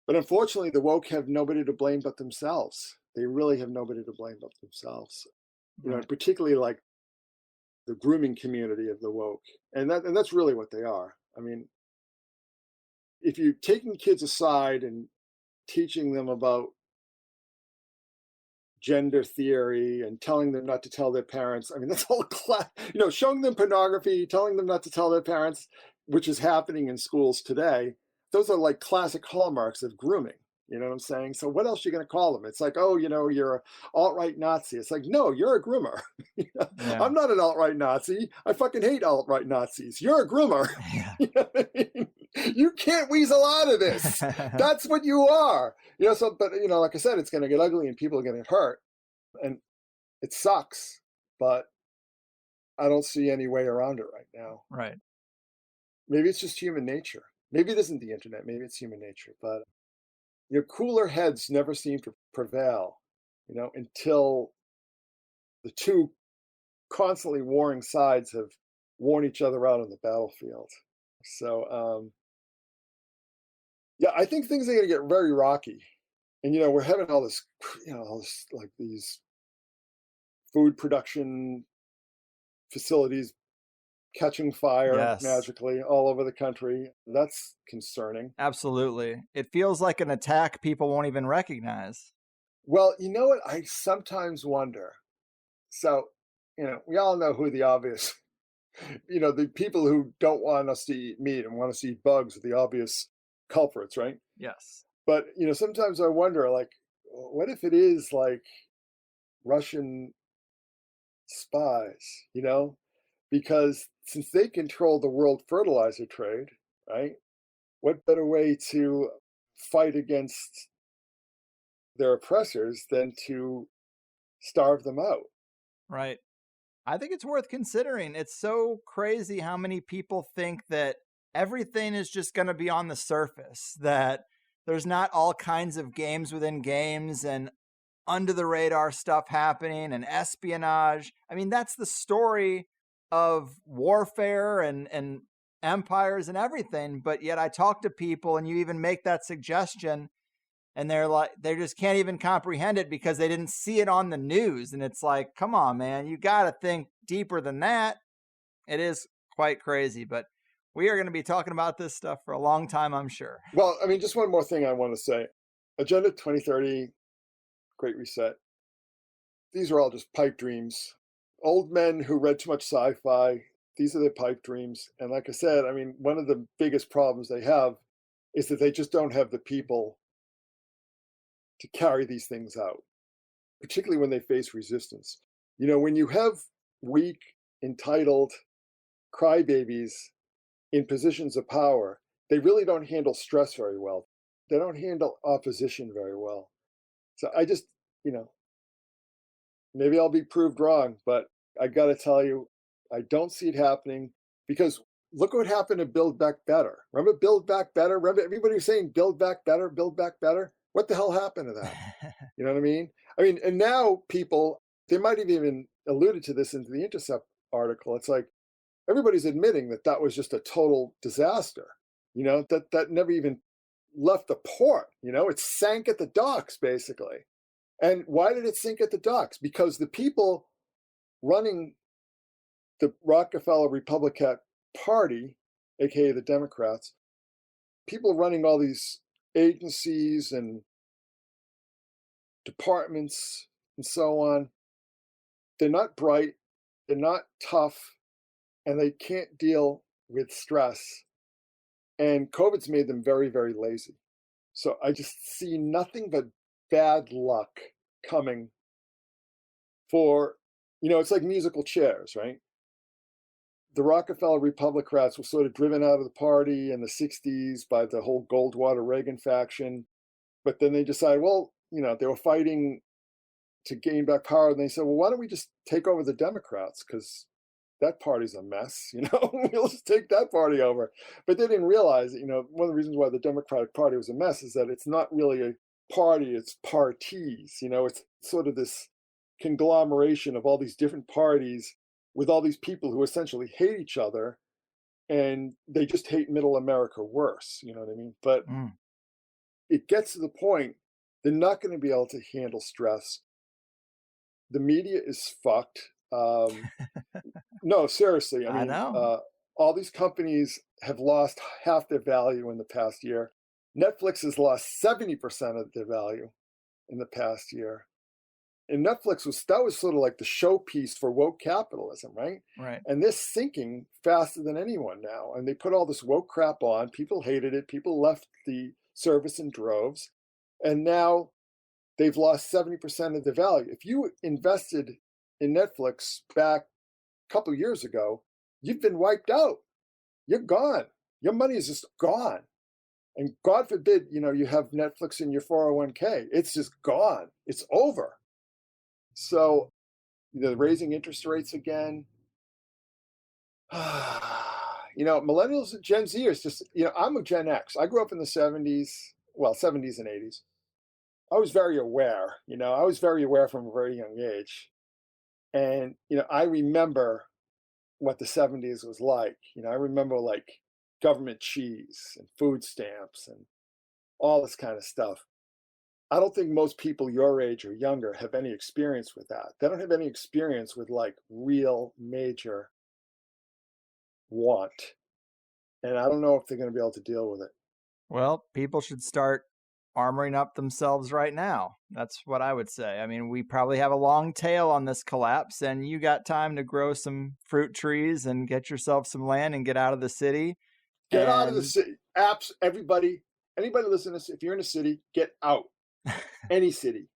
But unfortunately, the woke have nobody to blame but themselves. They really have nobody to blame but themselves. Particularly like the grooming community of the woke. And that's really what they are. I mean, if you're taking kids aside and teaching them about gender theory and telling them not to tell their parents, I mean, that's all showing them pornography, telling them not to tell their parents, which is happening in schools today. Those are like classic hallmarks of grooming. You know what I'm saying? So what else are you going to call them? It's like, oh, you're an alt-right Nazi. It's like, no, you're a groomer. Yeah. I'm not an alt-right Nazi. I fucking hate alt-right Nazis. You're a groomer. Yeah. You know what I mean? You can't weasel out of this. That's what you are. But like I said, it's going to get ugly and people are going to get hurt. And it sucks, but I don't see any way around it right now. Right. Maybe it's just human nature. Maybe it isn't the internet. Maybe it's human nature. But cooler heads never seem to prevail, until the two constantly warring sides have worn each other out on the battlefield. So, yeah, I think things are going to get very rocky. And, we're having all this, like these food production facilities catching fire Yes. magically all over the country. That's concerning. Absolutely. It feels like an attack people won't even recognize. Well, you know what? I sometimes wonder. So, we all know who the obvious, the people who don't want us to eat meat and want us to eat bugs are the obvious culprits, right? Yes. But, sometimes I wonder, like, what if it is like Russian spies, Because since they control the world fertilizer trade, right? What better way to fight against their oppressors than to starve them out? Right. I think it's worth considering. It's so crazy how many people think that everything is just going to be on the surface, that there's not all kinds of games within games and under the radar stuff happening and espionage. I mean, that's the story of warfare and empires and everything. But yet I talk to people and you even make that suggestion and they're like, they just can't even comprehend it because they didn't see it on the news. And it's like, come on, man, you got to think deeper than that. It is quite crazy, but we are going to be talking about this stuff for a long time, I'm sure. Well, I mean, just one more thing I want to say. Agenda 2030, Great Reset. These are all just pipe dreams. Old men who read too much sci-fi, these are their pipe dreams. And like I said, I mean, one of the biggest problems they have is that they just don't have the people to carry these things out, particularly when they face resistance. When you have weak, entitled crybabies in positions of power, they really don't handle stress very well. They don't handle opposition very well. So I just, maybe I'll be proved wrong, but I got to tell you, I don't see it happening because look what happened to Build Back Better. Remember Build Back Better? Remember everybody was saying Build Back Better, Build Back Better? What the hell happened to that? You know what I mean? And now people, they might have even alluded to this in the Intercept article. It's like everybody's admitting that was just a total disaster, that never even left the port, it sank at the docks basically. And why did it sink at the docks? Because the people running the Rockefeller Republican Party, aka the Democrats, people running all these agencies and departments and so on, they're not bright, they're not tough, and they can't deal with stress. And COVID's made them very, very lazy. So I just see nothing but bad luck coming for, it's like musical chairs, right? The Rockefeller Republicans were sort of driven out of the party in the 60s by the whole Goldwater Reagan faction. But then they decided, well, they were fighting to gain back power. And they said, well, why don't we just take over the Democrats? Because that party's a mess, we'll just take that party over. But they didn't realize, one of the reasons why the Democratic Party was a mess is that it's not really a party, it's parties. It's sort of this conglomeration of all these different parties with all these people who essentially hate each other, and they just hate middle America worse, you know what I mean? But it gets to the point, they're not going to be able to handle stress. The media is fucked. No, seriously. I know. All these companies have lost half their value in the past year. Netflix has lost 70% of their value in the past year. And Netflix was sort of like the showpiece for woke capitalism, right? Right. And they're sinking faster than anyone now. And they put all this woke crap on. People hated it. People left the service in droves. And now they've lost 70% of their value. If you invested in Netflix back a couple of years ago, you've been wiped out. You're gone. Your money is just gone. And God forbid, you have Netflix in your 401k. It's just gone. It's over. So, raising interest rates again. Millennials and Gen Z is just, I'm a Gen X. I grew up in the 70s, well, 70s and 80s. I was very aware, I was very aware from a very young age. And, I remember what the 70s was like. I remember like government cheese and food stamps and all this kind of stuff. I don't think most people your age or younger have any experience with that. They don't have any experience with like real major want. And I don't know if they're going to be able to deal with it. Well, people should start armoring up themselves right now. That's what I would say. I mean, we probably have a long tail on this collapse, and you got time to grow some fruit trees and get yourself some land and get out of the city. Get out of the city. Apps, anybody listen to this, if you're in a city, get out. Any city,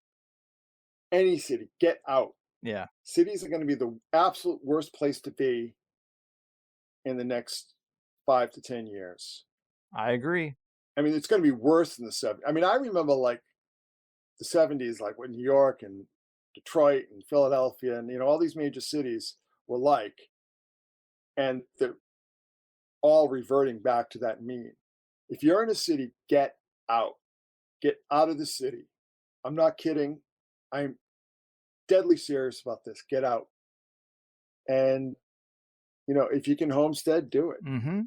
get out. Yeah. Cities are going to be the absolute worst place to be in the next 5 to 10 years. I agree. I mean, it's going to be worse than the 70s. I mean, I remember like the 70s, like what New York and Detroit and Philadelphia and, all these major cities were like, and they're all reverting back to that mean. If you're in a city, get out. Get out of the city. I'm not kidding. I'm deadly serious about this. Get out. And, if you can homestead, do it. Mm-hmm.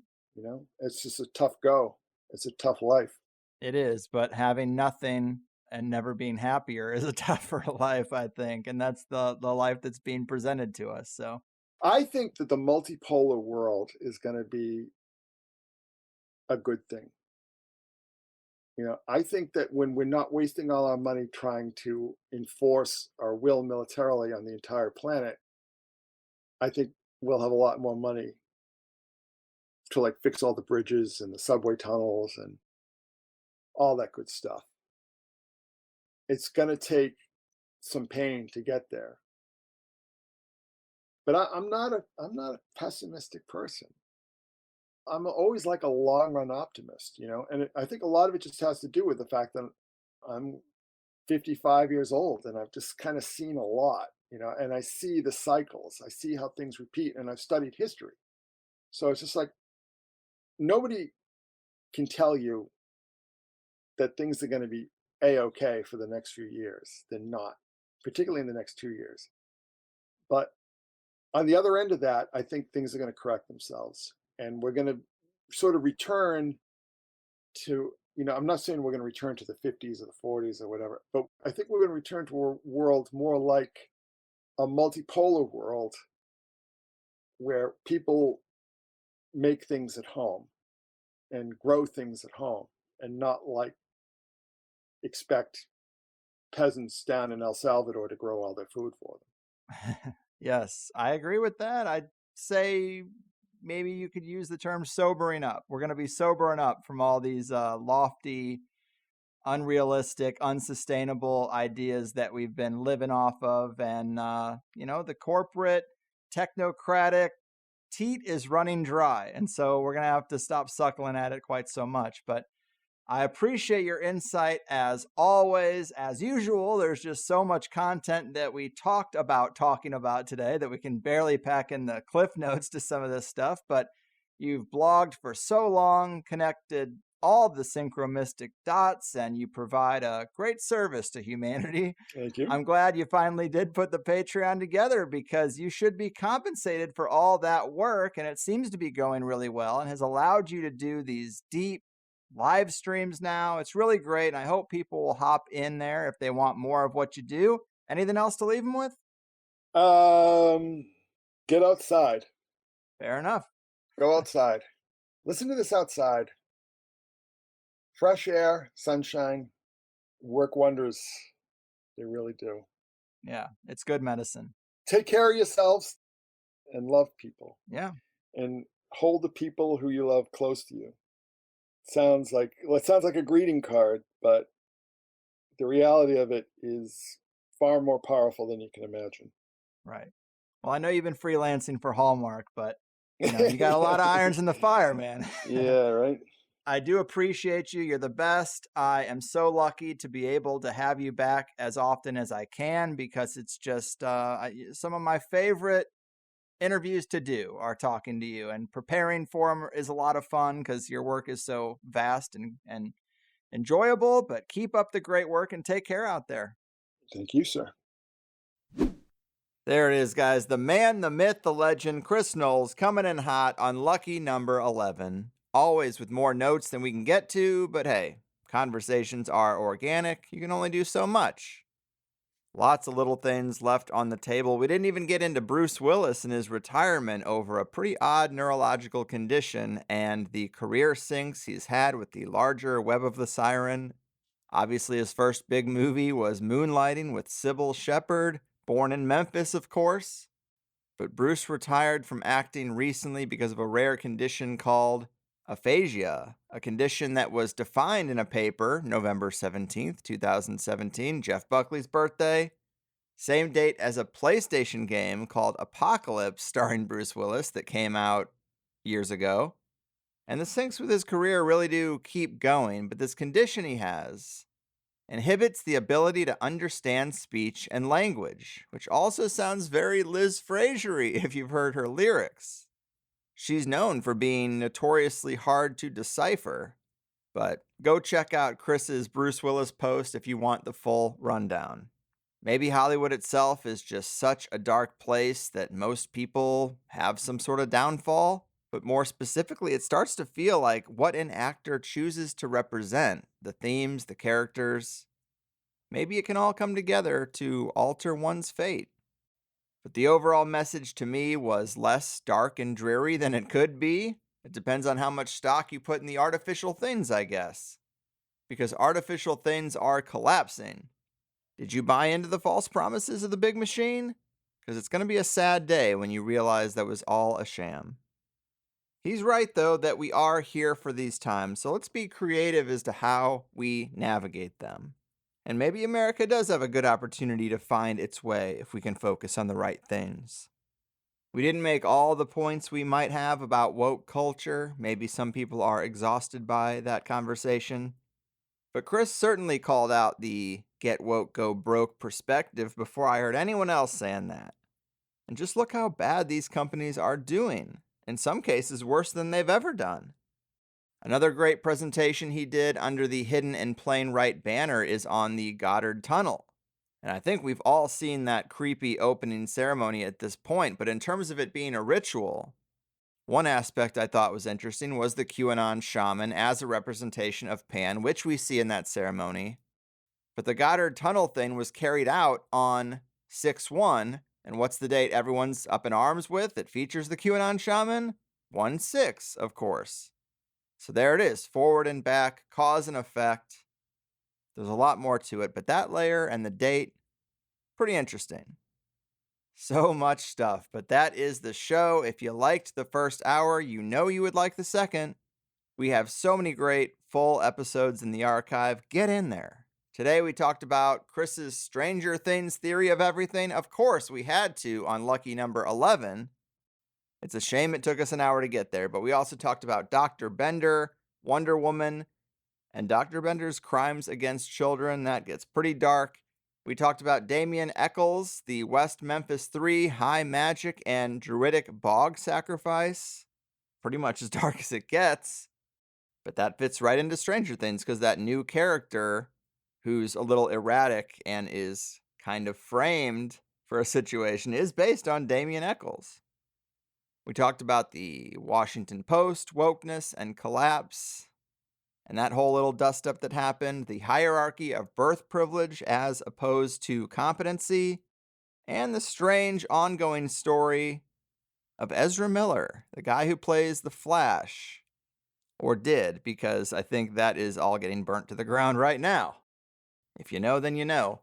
It's just a tough go. It's a tough life. It is, but having nothing and never being happier is a tougher life, I think. And that's the life that's being presented to us. So I think that the multipolar world is going to be a good thing. I think that when we're not wasting all our money trying to enforce our will militarily on the entire planet, I think we'll have a lot more money to like fix all the bridges and the subway tunnels and all that good stuff. It's going to take some pain to get there. But I'm not a pessimistic person. I'm always like a long run optimist, and I think a lot of it just has to do with the fact that I'm 55 years old and I've just kind of seen a lot, and I see the cycles, I see how things repeat, and I've studied history. So it's just like, nobody can tell you that things are going to be A-okay for the next few years. They're not, particularly in the next 2 years. But on the other end of that, I think things are going to correct themselves. And we're going to sort of return to, I'm not saying we're going to return to the 50s or the 40s or whatever, but I think we're going to return to a world more like a multipolar world where people make things at home and grow things at home and not like expect peasants down in El Salvador to grow all their food for them. Yes, I agree with that. I'd say maybe you could use the term sobering up. We're going to be sobering up from all these lofty, unrealistic, unsustainable ideas that we've been living off of. And, the corporate, technocratic teat is running dry. And so we're going to have to stop suckling at it quite so much. But I appreciate your insight as always. As usual, there's just so much content that we talking about today that we can barely pack in the cliff notes to some of this stuff. But you've blogged for so long, connected all the synchromistic dots, and you provide a great service to humanity. Thank you. I'm glad you finally did put the Patreon together, because you should be compensated for all that work. And it seems to be going really well and has allowed you to do these deep live streams now. It's really great, and I hope people will hop in there if they want more of what you do. Anything else to leave them with? Get outside. Fair enough. Go outside. Listen to this outside. Fresh air, sunshine, work wonders. They really do. Yeah, it's good medicine. Take care of yourselves and love people. Yeah. And hold the people who you love close to you. It sounds like a greeting card, but the reality of it is far more powerful than you can imagine. Right. Well, I know you've been freelancing for Hallmark, but you got a lot of irons in the fire, man. Yeah, right. I do appreciate you. You're the best. I am so lucky to be able to have you back as often as I can because it's just some of my favorite interviews to do are talking to you, and preparing for them is a lot of fun because your work is so vast and enjoyable. But keep up the great work and take care out there. Thank you, sir. There it is, guys. The man, the myth, the legend, Chris Knowles, coming in hot on lucky number 11. Always with more notes than we can get to, but hey, conversations are organic. You can only do so much. Lots of little things left on the table. We didn't even get into Bruce Willis and his retirement over a pretty odd neurological condition and the career sinks he's had with the larger Web of the Siren. Obviously, his first big movie was Moonlighting with Sybil Shepherd, born in Memphis, of course. But Bruce retired from acting recently because of a rare condition called aphasia, a condition that was defined in a paper November 17th, 2017, Jeff Buckley's birthday. Same date as a PlayStation game called Apocalypse starring Bruce Willis that came out years ago. And the syncs with his career really do keep going, but this condition he has inhibits the ability to understand speech and language, which also sounds very Liz Fraser-y if you've heard her lyrics. She's known for being notoriously hard to decipher, but go check out Chris's Bruce Willis post if you want the full rundown. Maybe Hollywood itself is just such a dark place that most people have some sort of downfall, but more specifically, it starts to feel like what an actor chooses to represent, the themes, the characters. Maybe it can all come together to alter one's fate. But the overall message to me was less dark and dreary than it could be. It depends on how much stock you put in the artificial things, I guess. Because artificial things are collapsing. Did you buy into the false promises of the big machine? Because it's going to be a sad day when you realize that was all a sham. He's right, though, that we are here for these times, so let's be creative as to how we navigate them. And maybe America does have a good opportunity to find its way if we can focus on the right things. We didn't make all the points we might have about woke culture. Maybe some people are exhausted by that conversation. But Chris certainly called out the get woke, go broke perspective before I heard anyone else saying that. And just look how bad these companies are doing. In some cases, worse than they've ever done. Another great presentation he did under the Hidden in Plain Right banner is on the Goddard Tunnel. And I think we've all seen that creepy opening ceremony at this point, but in terms of it being a ritual, one aspect I thought was interesting was the QAnon shaman as a representation of Pan, which we see in that ceremony. But the Goddard Tunnel thing was carried out on 6/1, and what's the date everyone's up in arms with that features the QAnon shaman? 1/6, of course. So there it is, forward and back, cause and effect. There's a lot more to it, but that layer and the date, pretty interesting. So much stuff, but that is the show. If you liked the first hour, you know you would like the second. We have so many great full episodes in the archive. Get in there. Today we talked about Chris's Stranger Things theory of everything. Of course, we had to on lucky number 11. It's a shame it took us an hour to get there, but we also talked about Dr. Bender, Wonder Woman, and Dr. Bender's crimes against children. That gets pretty dark. We talked about Damien Eccles, the West Memphis 3, High Magic, and Druidic Bog Sacrifice. Pretty much as dark as it gets. But that fits right into Stranger Things because that new character who's a little erratic and is kind of framed for a situation is based on Damien Eccles. We talked about the Washington Post, wokeness, and collapse, and that whole little dust-up that happened, the hierarchy of birth privilege as opposed to competency, and the strange ongoing story of Ezra Miller, the guy who plays the Flash, or did, because I think that is all getting burnt to the ground right now. If you know, then you know.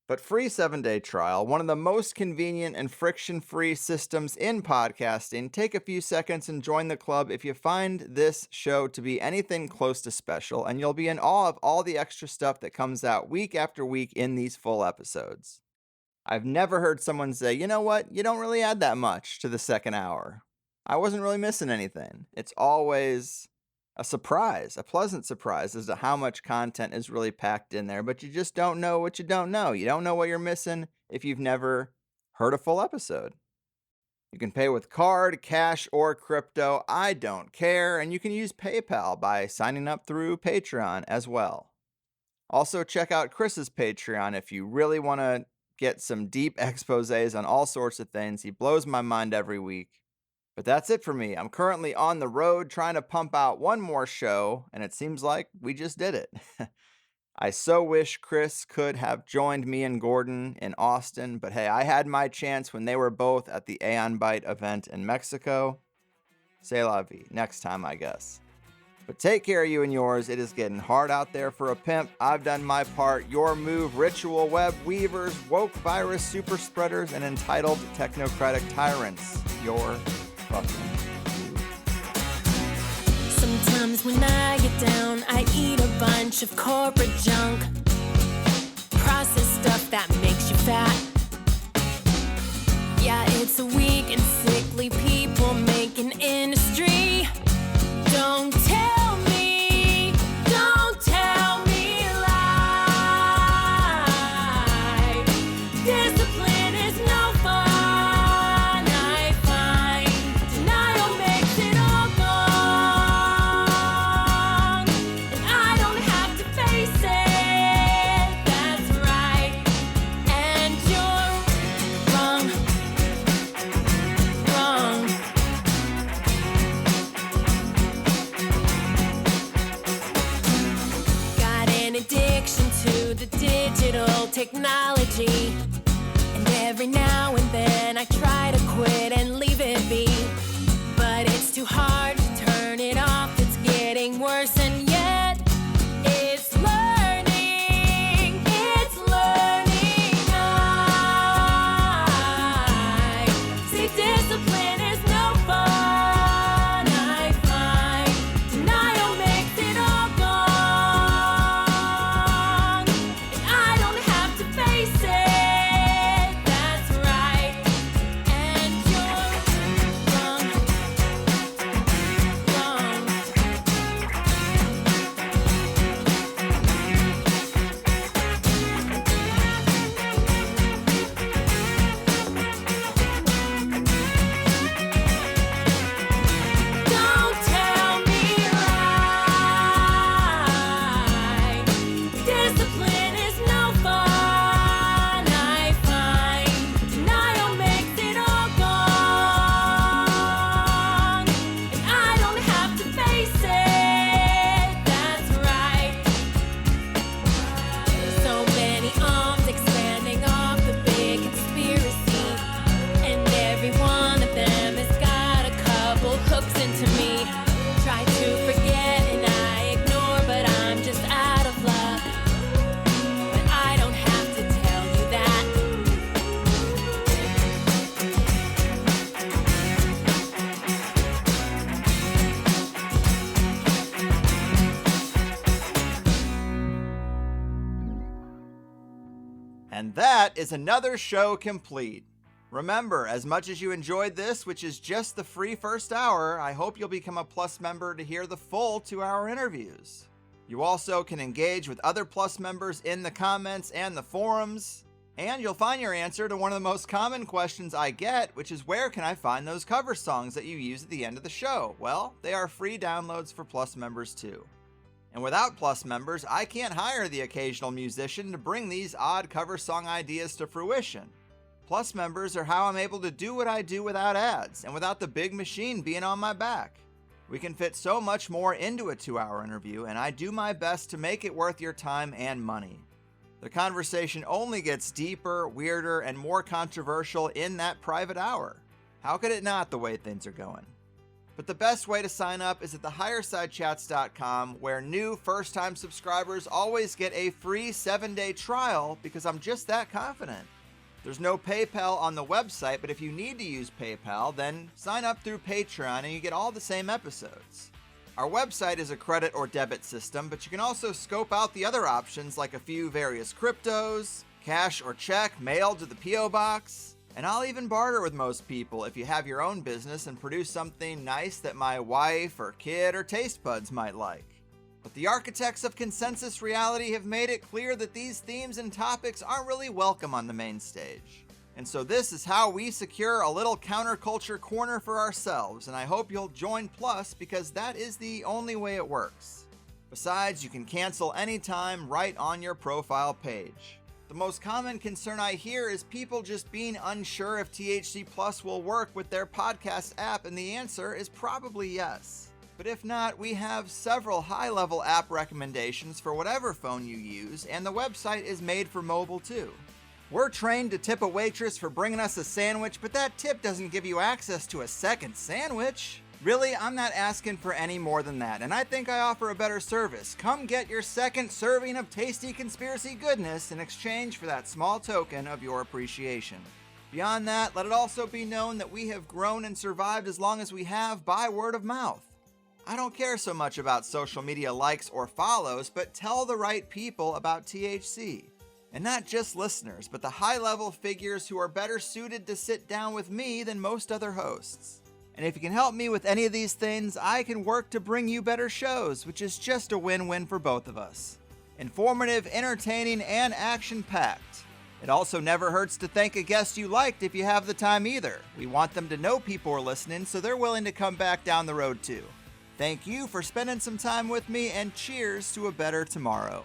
But free 7-day trial, one of the most convenient and friction-free systems in podcasting. Take a few seconds and join the club if you find this show to be anything close to special, and you'll be in awe of all the extra stuff that comes out week after week in these full episodes. I've never heard someone say, you know what, you don't really add that much to the second hour. I wasn't really missing anything. It's always a surprise, a pleasant surprise as to how much content is really packed in there, but you just don't know what you don't know. You don't know what you're missing if you've never heard a full episode. You can pay with card, cash, or crypto. I don't care. And you can use PayPal by signing up through Patreon as well. Also, check out Chris's Patreon if you really want to get some deep exposés on all sorts of things. He blows my mind every week. But that's it for me. I'm currently on the road trying to pump out one more show, and it seems like we just did it. I so wish Chris could have joined me and Gordon in Austin, but hey, I had my chance when they were both at the Aeon Byte event in Mexico. C'est la vie. Next time, I guess. But take care of you and yours. It is getting hard out there for a pimp. I've done my part. Your move, ritual web weavers, woke virus super spreaders, and entitled technocratic tyrants. Your fucking move. Sometimes when I get down, I eat a bunch of corporate junk. Processed stuff that makes you fat. Yeah, it's a weak and sickly people making industry. Don't tell me lie. Discipline is no fun, I find. Denial makes it all gone. And I don't have to face it, that's right. And you're wrong. Got an addiction to the digital technology. And every now and then I try to quit and leave it be. But it's too hard to turn it off, it's getting worse, and yet it's learning I see discipline is no fun, I find. Denial makes it all gone. And I don't have to face it, that's right. And you're wrong. Don't tell me lie. Discipline is no fun, I find. Denial makes it all gone. And I don't have to face it, that's right. So many arms expanding off the big conspiracy. And every one of them has got a couple hooks into me. Try to forget and I ignore, but I'm just out of luck. But I don't have to tell you that. And that is another show complete. Remember, as much as you enjoyed this, which is just the free first hour, I hope you'll become a Plus member to hear the full 2-hour interviews. You also can engage with other Plus members in the comments and the forums, and you'll find your answer to one of the most common questions I get, which is where can I find those cover songs that you use at the end of the show? Well, they are free downloads for Plus members too. And without Plus members, I can't hire the occasional musician to bring these odd cover song ideas to fruition. Plus members are how I'm able to do what I do without ads and without the big machine being on my back. We can fit so much more into a 2-hour interview, and I do my best to make it worth your time and money. The conversation only gets deeper, weirder, and more controversial in that private hour. How could it not, the way things are going? But the best way to sign up is at thehighersidechats.com, where new first-time subscribers always get a free 7-day trial because I'm just that confident. There's no PayPal on the website, but if you need to use PayPal, then sign up through Patreon and you get all the same episodes. Our website is a credit or debit system, but you can also scope out the other options like a few various cryptos, cash or check mailed to the P.O. Box, And I'll even barter with most people if you have your own business and produce something nice that my wife or kid or taste buds might like. But the architects of consensus reality have made it clear that these themes and topics aren't really welcome on the main stage. And so this is how we secure a little counterculture corner for ourselves, and I hope you'll join Plus because that is the only way it works. Besides, you can cancel anytime right on your profile page. The most common concern I hear is people just being unsure if THC Plus will work with their podcast app, and the answer is probably yes. But if not, we have several high-level app recommendations for whatever phone you use, and the website is made for mobile too. We're trained to tip a waitress for bringing us a sandwich, but that tip doesn't give you access to a second sandwich. Really, I'm not asking for any more than that, and I think I offer a better service. Come get your second serving of tasty conspiracy goodness in exchange for that small token of your appreciation. Beyond that, let it also be known that we have grown and survived as long as we have by word of mouth. I don't care so much about social media likes or follows, but tell the right people about THC. And not just listeners, but the high-level figures who are better suited to sit down with me than most other hosts. And if you can help me with any of these things, I can work to bring you better shows, which is just a win-win for both of us. Informative, entertaining, and action-packed. It also never hurts to thank a guest you liked if you have the time either. We want them to know people are listening, so they're willing to come back down the road too. Thank you for spending some time with me, and cheers to a better tomorrow.